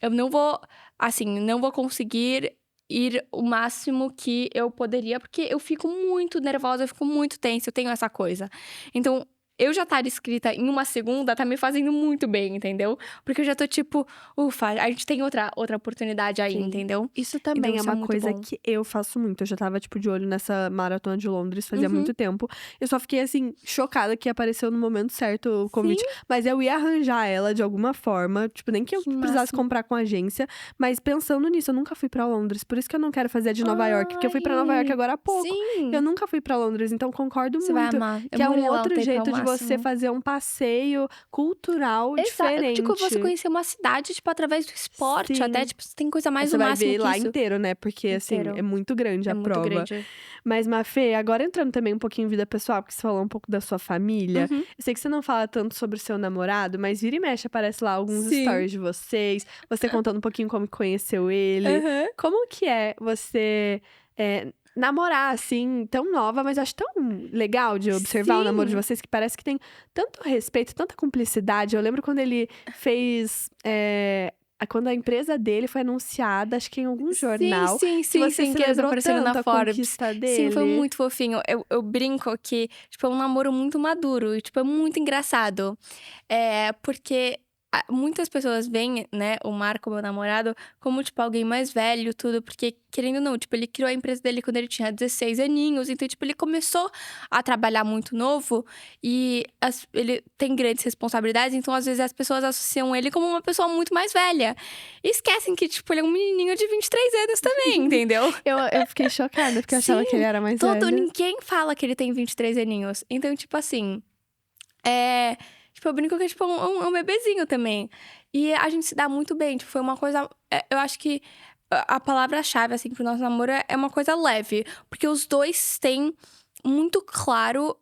eu não vou, assim, não vou conseguir ir o máximo que eu poderia, porque eu fico muito nervosa, eu fico muito tensa, eu tenho essa coisa. Então, eu já estar inscrita em uma segunda tá me fazendo muito bem, entendeu? Porque eu já tô tipo, ufa, a gente tem outra oportunidade aí, Sim. entendeu? Isso Então também é isso é uma muito coisa bom. que eu faço muito. Eu já estava, tipo, de olho nessa maratona de Londres fazia Uhum. muito tempo. Eu só fiquei, assim, chocada que apareceu no momento certo o convite. Sim, Mas eu ia arranjar ela de alguma forma. Tipo, nem que eu que precisasse máximo. comprar com agência. Mas pensando nisso, eu nunca fui pra Londres. Por isso que eu não quero fazer a de Nova York. Porque eu fui pra Nova York Ai, agora há pouco. Eu sim. nunca fui pra Londres. Então, concordo Você vai muito amar. Eu que é um morei lá um outro tempo, é o jeito de você máximo. fazer um passeio cultural Tipo, você diferente. conhecer uma cidade, tipo, através do esporte até, Sim. tipo, você tem coisa mais Você o vai máximo ver que lá isso. inteiro, né, porque, assim, é Inteiro. muito grande É a muito prova. grande. Mas, Mafê, agora entrando também um pouquinho em vida pessoal, porque você falou um pouco da sua família. Uhum. Eu sei que você não fala tanto sobre o seu namorado, mas vira e mexe aparece lá alguns Sim. stories de vocês, você contando um pouquinho como que conheceu ele. Aham. Como que é você namorar, assim, tão nova, mas eu acho tão legal de observar o namoro de Sim. vocês, que parece que tem tanto respeito, tanta cumplicidade. Eu lembro quando ele fez. Quando a empresa dele foi anunciada, acho que em algum Sim, jornal, sim, que sim, você sim, que eles celebrou apareceram na tanto a Forbes. conquista Sim, foi dele. muito fofinho. Eu brinco que, tipo, é um namoro muito maduro e, tipo, é muito engraçado. Porque muitas pessoas veem, né, o Marco, meu namorado, como, tipo, alguém mais velho, tudo. Porque, querendo ou não, tipo, ele criou a empresa dele quando ele tinha 16 aninhos. Então, tipo, ele começou a trabalhar muito novo e ele tem grandes responsabilidades. Então, às vezes, as pessoas associam ele como uma pessoa muito mais velha. E esquecem que, tipo, ele é um menininho de 23 anos também, entendeu? Eu fiquei chocada, porque eu achava que ele Sim, era mais velho. ninguém fala que ele tem 23 aninhos. Então, tipo assim, é. Tipo, eu brinco que é tipo um bebezinho também. E a gente se dá muito bem. Tipo, foi uma coisa. Eu acho que a palavra-chave, assim, pro nosso namoro é uma coisa leve. Porque os dois têm muito claro.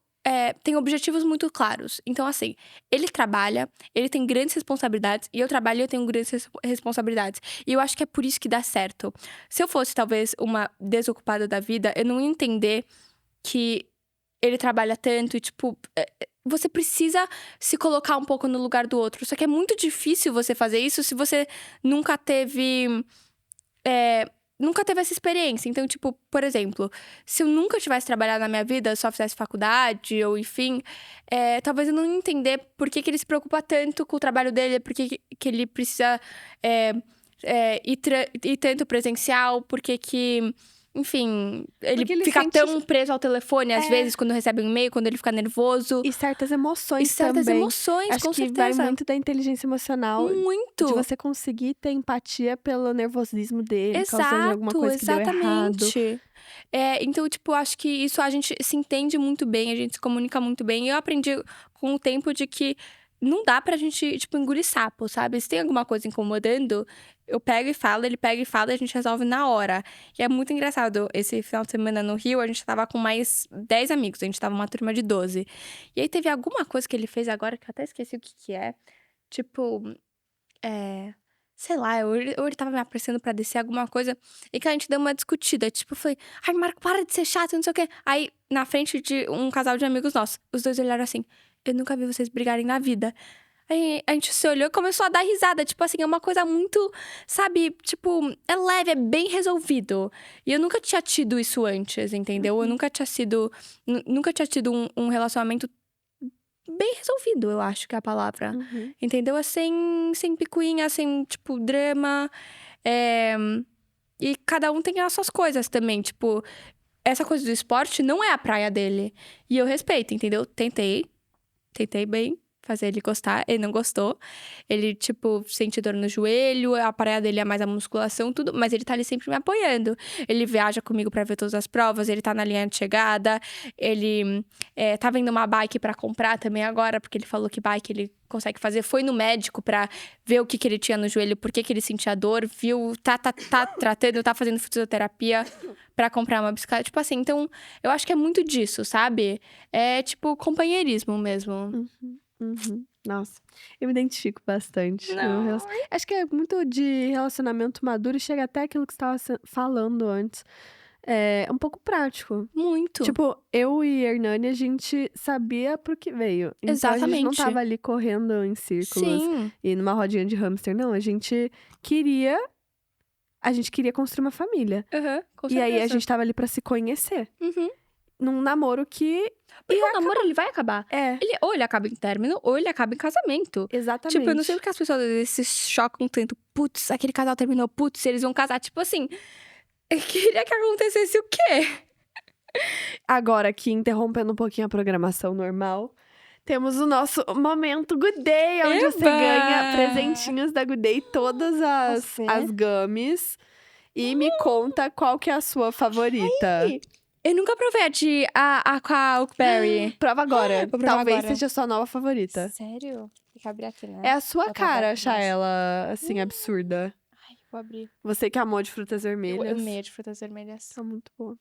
Têm objetivos muito claros. Então, assim, ele trabalha, ele tem grandes responsabilidades, e eu trabalho e eu tenho grandes responsabilidades. E eu acho que é por isso que dá certo. Se eu fosse, talvez, uma desocupada da vida, eu não ia entender que ele trabalha tanto e, tipo, você precisa se colocar um pouco no lugar do outro. Só que é muito difícil você fazer isso se você nunca teve. Nunca teve essa experiência. Então, tipo, por exemplo, se eu nunca tivesse trabalhado na minha vida, só fizesse faculdade, ou enfim, talvez eu não ia entender por que ele se preocupa tanto com o trabalho dele, por que ele precisa ir tanto presencial, por que enfim, ele Porque ele fica sente. tão preso ao telefone, às É, vezes, quando recebe um e-mail, quando ele fica nervoso. e certas E emoções certas também. emoções, Acho com que vai certeza. muito da inteligência emocional, de Muito. você conseguir ter empatia pelo nervosismo dele, causando de alguma Exato, coisa que deu errado. exatamente. Então, tipo, acho que isso a gente se entende muito bem, a gente se comunica muito bem. E eu aprendi com o tempo de que não dá pra gente, tipo, engolir sapo, sabe? Se tem alguma coisa incomodando, eu pego e falo, ele pega e fala e a gente resolve na hora. E é muito engraçado. Esse final de semana no Rio, a gente tava com mais 10 amigos, a gente tava uma turma de 12. E aí teve alguma coisa que ele fez agora que eu até esqueci o que que é. Tipo, é, sei lá, ou ele tava me apressando pra descer alguma coisa e que a gente deu uma discutida. Tipo, eu falei, ai, Marco, para de ser chato, não sei o quê. Aí, na frente de um casal de amigos nossos, os dois olharam assim: eu nunca vi vocês brigarem na vida. Aí a gente se olhou e começou a dar risada. Tipo assim, é uma coisa muito, sabe? Tipo, é leve, é bem resolvido. E eu nunca tinha tido isso antes, entendeu? Eu Uhum, nunca tinha sido. Nunca tinha tido um relacionamento bem resolvido, eu acho que é a palavra. uhum. Entendeu? É sem picuinha, sem, tipo, drama. É, E cada um tem as suas coisas também. Tipo, essa coisa do esporte não é a praia dele. E eu respeito, entendeu? Tentei bem fazer ele gostar. Ele não gostou. Ele, tipo, sente dor no joelho. A praia dele é mais a musculação, tudo. Mas ele tá ali sempre me apoiando. Ele viaja comigo pra ver todas as provas. Ele tá na linha de chegada. Ele tá vendo uma bike pra comprar também agora. Porque ele falou que bike ele consegue fazer. Foi no médico pra ver o que ele tinha no joelho. Por que ele sentia dor. Viu, tá tratando, tá fazendo fisioterapia pra comprar uma bicicleta. Tipo assim, então... Eu acho que é muito disso, sabe? É, tipo, companheirismo mesmo. Uhum, uhum. Nossa, eu me identifico bastante. Não. Acho que é muito de relacionamento maduro e chega até aquilo que você estava falando antes. É um pouco prático. Muito. Tipo, eu e Hernani, a gente sabia pro que veio. Então, a gente não Exatamente. tava ali correndo em círculos Sim. e numa rodinha de hamster, não. A gente queria construir uma família. Com E aí, a certeza. gente tava ali pra se conhecer. Uhum. Num namoro que Porque o namoro, ele vai acabar. é, Ou ele acaba em término, ou ele acaba em casamento. exatamente. Tipo, eu não sei porque as pessoas às vezes se chocam tanto. Putz, aquele casal terminou. Putz, eles vão casar. Tipo assim, eu queria que acontecesse o quê? Agora, aqui, interrompendo um pouquinho a programação normal, temos o nosso momento Good Day, onde você Eba! ganha presentinhos da Good Day, todas Posso ver? as gummies. E me conta qual que é a sua favorita. Eu nunca provei a com a Oakberry. Prova agora. Vou provar Talvez agora. seja a sua nova favorita. Sério? Tem que abrir aqui, né? É a sua Botar cara perto achar mais. ela, assim, absurda. Ai, vou abrir. Você que amou de frutas Eu vermelhas. amei a de frutas vermelhas. São muito boa.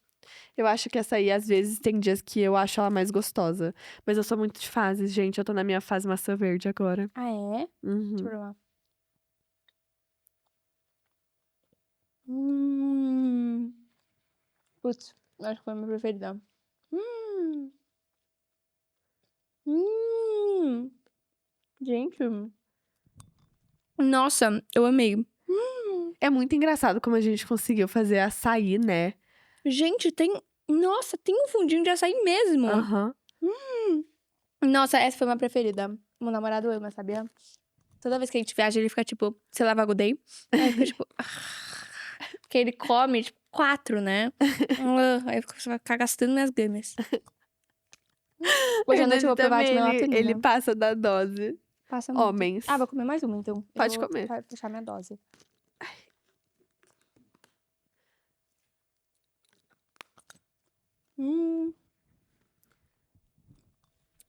Eu acho que essa aí, às vezes, tem dias que eu acho ela mais gostosa. Mas eu sou muito de fases, gente. Eu tô na minha fase maçã verde agora. Ah, é? Uhum. Deixa eu provar. Putz, acho que foi a minha preferida. Gente. Nossa, eu amei. É muito engraçado como a gente conseguiu fazer açaí, né? Gente, tem... Nossa, tem um fundinho de açaí mesmo. Aham. Nossa, essa foi a minha preferida. Meu namorado ama, sabia? Toda vez que a gente viaja, ele fica tipo... Você leva Good Day? Aí fica tipo... Porque ele come, tipo, 4, né? Aí você vai ficar gastando minhas gummies. Hoje à noite eu vou provar de também, melatonina. ele passa da dose. Passa muito. Homens. Ah, vou comer mais uma, então. Pode Eu vou comer. fechar minha dose.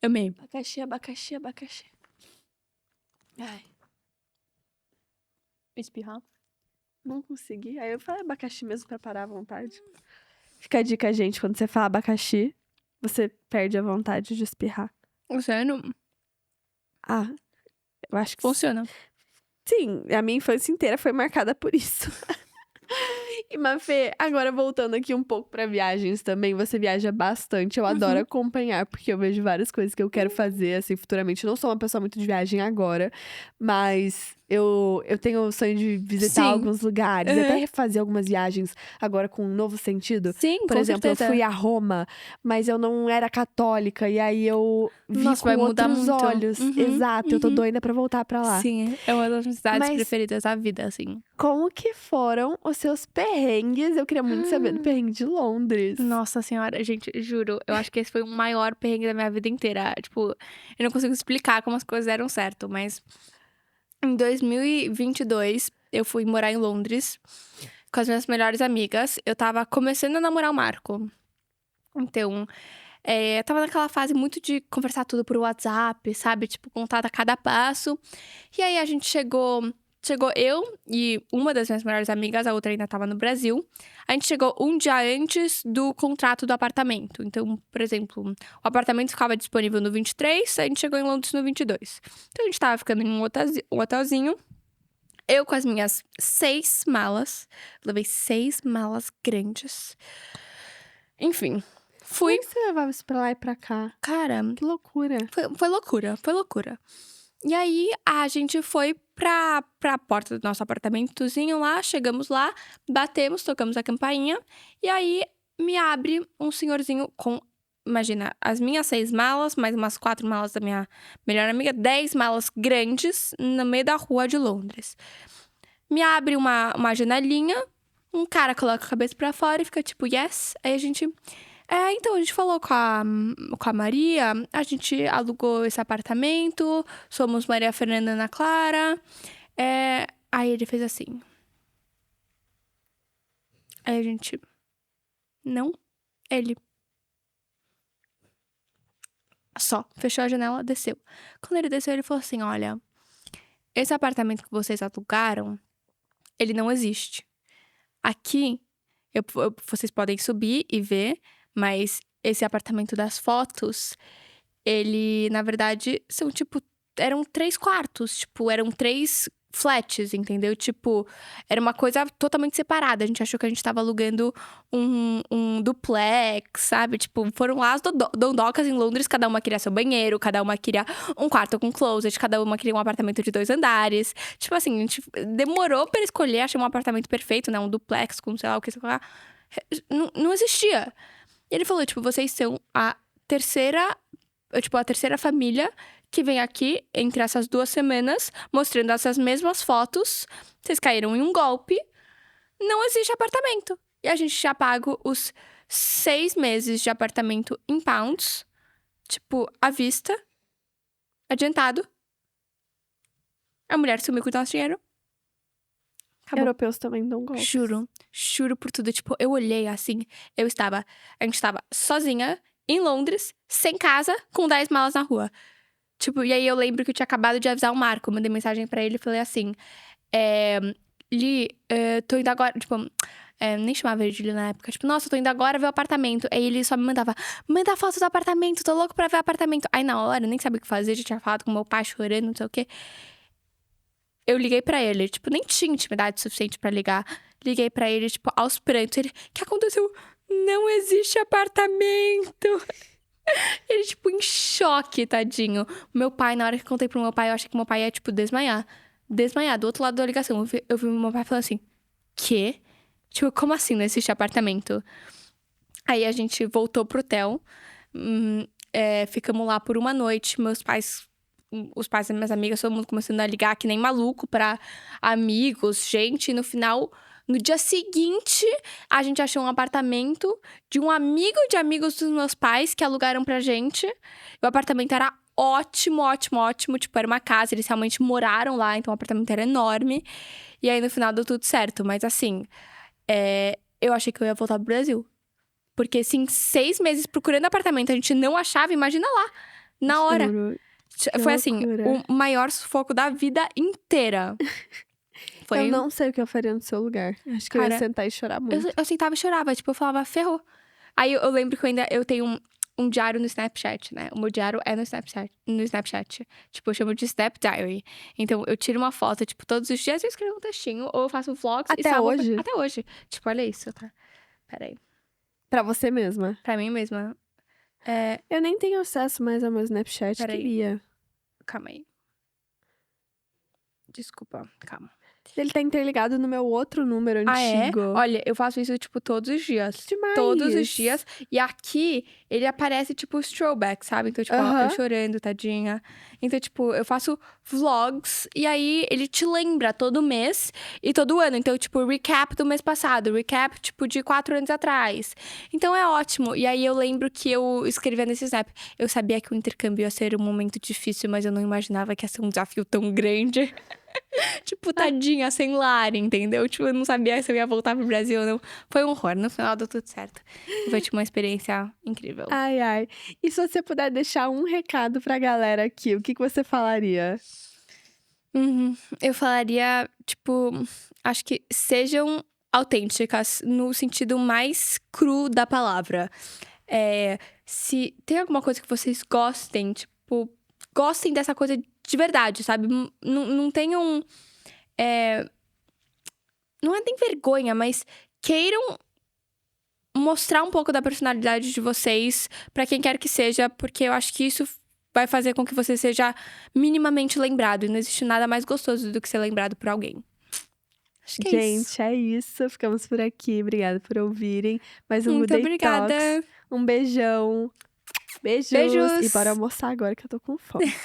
Amei. Abacaxi, abacaxi, abacaxi. Ai, Espirrar. não consegui. Aí eu falei abacaxi mesmo pra parar à vontade. Fica a dica, gente, quando você fala abacaxi, você perde a vontade de espirrar. Sério? Ah, eu acho que Funciona. sim, a minha infância inteira foi marcada por isso. E Mafê, agora voltando aqui um pouco pra viagens também, você viaja bastante, eu adoro acompanhar, porque eu vejo várias coisas que eu quero fazer, assim, futuramente. Eu não sou uma pessoa muito de viagem agora, mas eu tenho o sonho de visitar Sim. alguns lugares, e até refazer algumas viagens agora com um novo sentido. Sim, Por com exemplo, certeza. eu fui a Roma, mas eu não era católica, e aí eu vi Nossa, com vai mudar outros muito. olhos. Exato, eu tô doida pra voltar pra lá. Sim, é uma das minhas cidades Mas- preferidas da vida, assim. Como que foram os seus perrengues? Eu queria muito saber do perrengue de Londres. Nossa senhora, gente, juro, eu acho que esse foi o maior perrengue da minha vida inteira. Tipo, eu não consigo explicar como as coisas deram certo, mas em 2022 eu fui morar em Londres com as minhas melhores amigas. Eu tava começando a namorar o Marco. Então, tava naquela fase muito de conversar tudo por WhatsApp, sabe? Tipo, contar a cada passo. E aí a gente chegou eu e uma das minhas melhores amigas, a outra ainda tava no Brasil. A gente chegou um dia antes do contrato do apartamento. Então, por exemplo, o apartamento ficava disponível no 23, a gente chegou em Londres no 22. Então, a gente tava ficando em um hotelzinho. Eu com as minhas 6 malas. Levei 6 malas grandes. Enfim, fui. Como que você levava isso pra lá e pra cá? Cara, Que loucura. foi loucura. E aí, a gente foi pra porta do nosso apartamentozinho lá, chegamos lá, batemos, tocamos a campainha, e aí me abre um senhorzinho com, imagina, as minhas 6 malas, mais umas 4 malas da minha melhor amiga, 10 malas grandes no meio da rua de Londres. Me abre uma janelinha, um cara coloca a cabeça pra fora e fica tipo, yes. Aí a gente... então, a gente falou com a Maria, a gente alugou esse apartamento, somos Maria Fernanda e Ana Clara. Aí ele fez assim. Aí a gente... Não. Ele... Só. Fechou a janela, desceu. Quando ele desceu, ele falou assim, olha... Esse apartamento que vocês alugaram, ele não existe. Aqui, vocês podem subir e ver... Mas esse apartamento das fotos, ele, na verdade, são, tipo... Eram 3 quartos. Tipo, eram 3 flats, entendeu? Tipo, era uma coisa totalmente separada. A gente achou que a gente tava alugando um duplex, sabe? Tipo, foram lá as dondocas em Londres, cada uma queria seu banheiro, cada uma queria um quarto com closet, cada uma queria um apartamento de 2 andares. Tipo assim, a gente demorou pra escolher, achei um apartamento perfeito, né? Um duplex com sei lá o que, sei lá. Não existia. E ele falou, tipo, vocês são a terceira família que vem aqui entre essas 2 semanas, mostrando essas mesmas fotos. Vocês caíram em um golpe. Não existe apartamento. E a gente já paga os 6 meses de apartamento em pounds. Tipo, à vista. Adiantado. A mulher sumiu com o nosso dinheiro. Acabou. Europeus também dão golpe. Juro por tudo. Tipo, eu olhei assim, a gente tava sozinha, em Londres, sem casa, com 10 malas na rua. Tipo, e aí eu lembro que eu tinha acabado de avisar o Marco, mandei mensagem pra ele e falei assim, Li, tô indo agora, tipo, nem chamava ele de Li na época, tipo, nossa, tô indo agora ver o apartamento. Aí ele só me mandava, manda foto do apartamento, tô louco pra ver o apartamento. Aí na hora, eu nem sabia o que fazer, já tinha falado com meu pai chorando, não sei o quê. Eu liguei pra ele, tipo, nem tinha intimidade suficiente pra ligar. Liguei pra ele, tipo, aos prantos. Ele, o que aconteceu? Não existe apartamento. Ele, tipo, em choque, tadinho. Meu pai, na hora que eu contei pro meu pai, eu achei que meu pai ia, tipo, desmaiar. Desmaiar, do outro lado da ligação. Eu vi meu pai falando assim, quê? Tipo, como assim não existe apartamento? Aí a gente voltou pro hotel. Ficamos lá por uma noite. Meus pais... Os pais das minhas amigas, todo mundo começando a ligar que nem maluco pra amigos, gente. E no final, no dia seguinte, a gente achou um apartamento de um amigo de amigos dos meus pais que alugaram pra gente. O apartamento era ótimo, ótimo, ótimo. Tipo, era uma casa, eles realmente moraram lá, então o apartamento era enorme. E aí, no final, deu tudo certo. Mas assim, eu achei que eu ia voltar pro Brasil. Porque, assim, 6 meses procurando apartamento, a gente não achava, imagina lá, na hora. Juro. Foi assim, loucura. o maior sufoco da vida inteira. Foi... Eu não sei o que eu faria no seu lugar. Acho que eu ia Cara, sentar e chorar muito. Eu sentava e chorava, tipo, eu falava, ferrou. Aí eu lembro que eu tenho um diário no Snapchat, né? O meu diário é no Snapchat. Tipo, eu chamo de Snap Diary. Então, eu tiro uma foto, tipo, todos os dias eu escrevo um textinho, ou eu faço vlogs e Até salvo. hoje? Até hoje. Tipo, olha isso, tá? Peraí. Pra você mesma. Pra mim mesma. Eu nem tenho acesso mais ao meu Snapchat, Peraí. queria. Calma aí. Desculpa, calma. Ele tá interligado no meu outro número antigo. Olha, eu faço isso, tipo, todos os dias. Demais. Todos os dias. E aqui, ele aparece, tipo, os throwback, sabe? Então, tipo, ó, eu chorando, tadinha. Então, tipo, eu faço vlogs. E aí, ele te lembra todo mês e todo ano. Então, tipo, recap do mês passado. Recap, tipo, de 4 anos atrás. Então, é ótimo. E aí, eu lembro que eu escrevia nesse Snap. Eu sabia que o intercâmbio ia ser um momento difícil, mas eu não imaginava que ia ser um desafio tão grande. Tipo, tadinha, sem lar, entendeu? Tipo, eu não sabia se eu ia voltar pro Brasil ou não. Foi um horror, no final deu tudo certo. Foi, tipo, uma experiência incrível. Ai, ai. E se você puder deixar um recado pra galera aqui, o que você falaria? Eu falaria, tipo, acho que sejam autênticas no sentido mais cru da palavra. Se tem alguma coisa que vocês gostem, tipo, gostem dessa coisa de verdade, sabe? Não tenham. Não é nem vergonha, mas queiram mostrar um pouco da personalidade de vocês pra quem quer que seja, porque eu acho que isso vai fazer com que você seja minimamente lembrado. E não existe nada mais gostoso do que ser lembrado por alguém. Acho que Gente, é isso. Ficamos por aqui. Obrigada por ouvirem. Mais um Muito Good Day obrigada. Talks. Um beijão. Beijos. Beijos. E bora almoçar agora que eu tô com fome.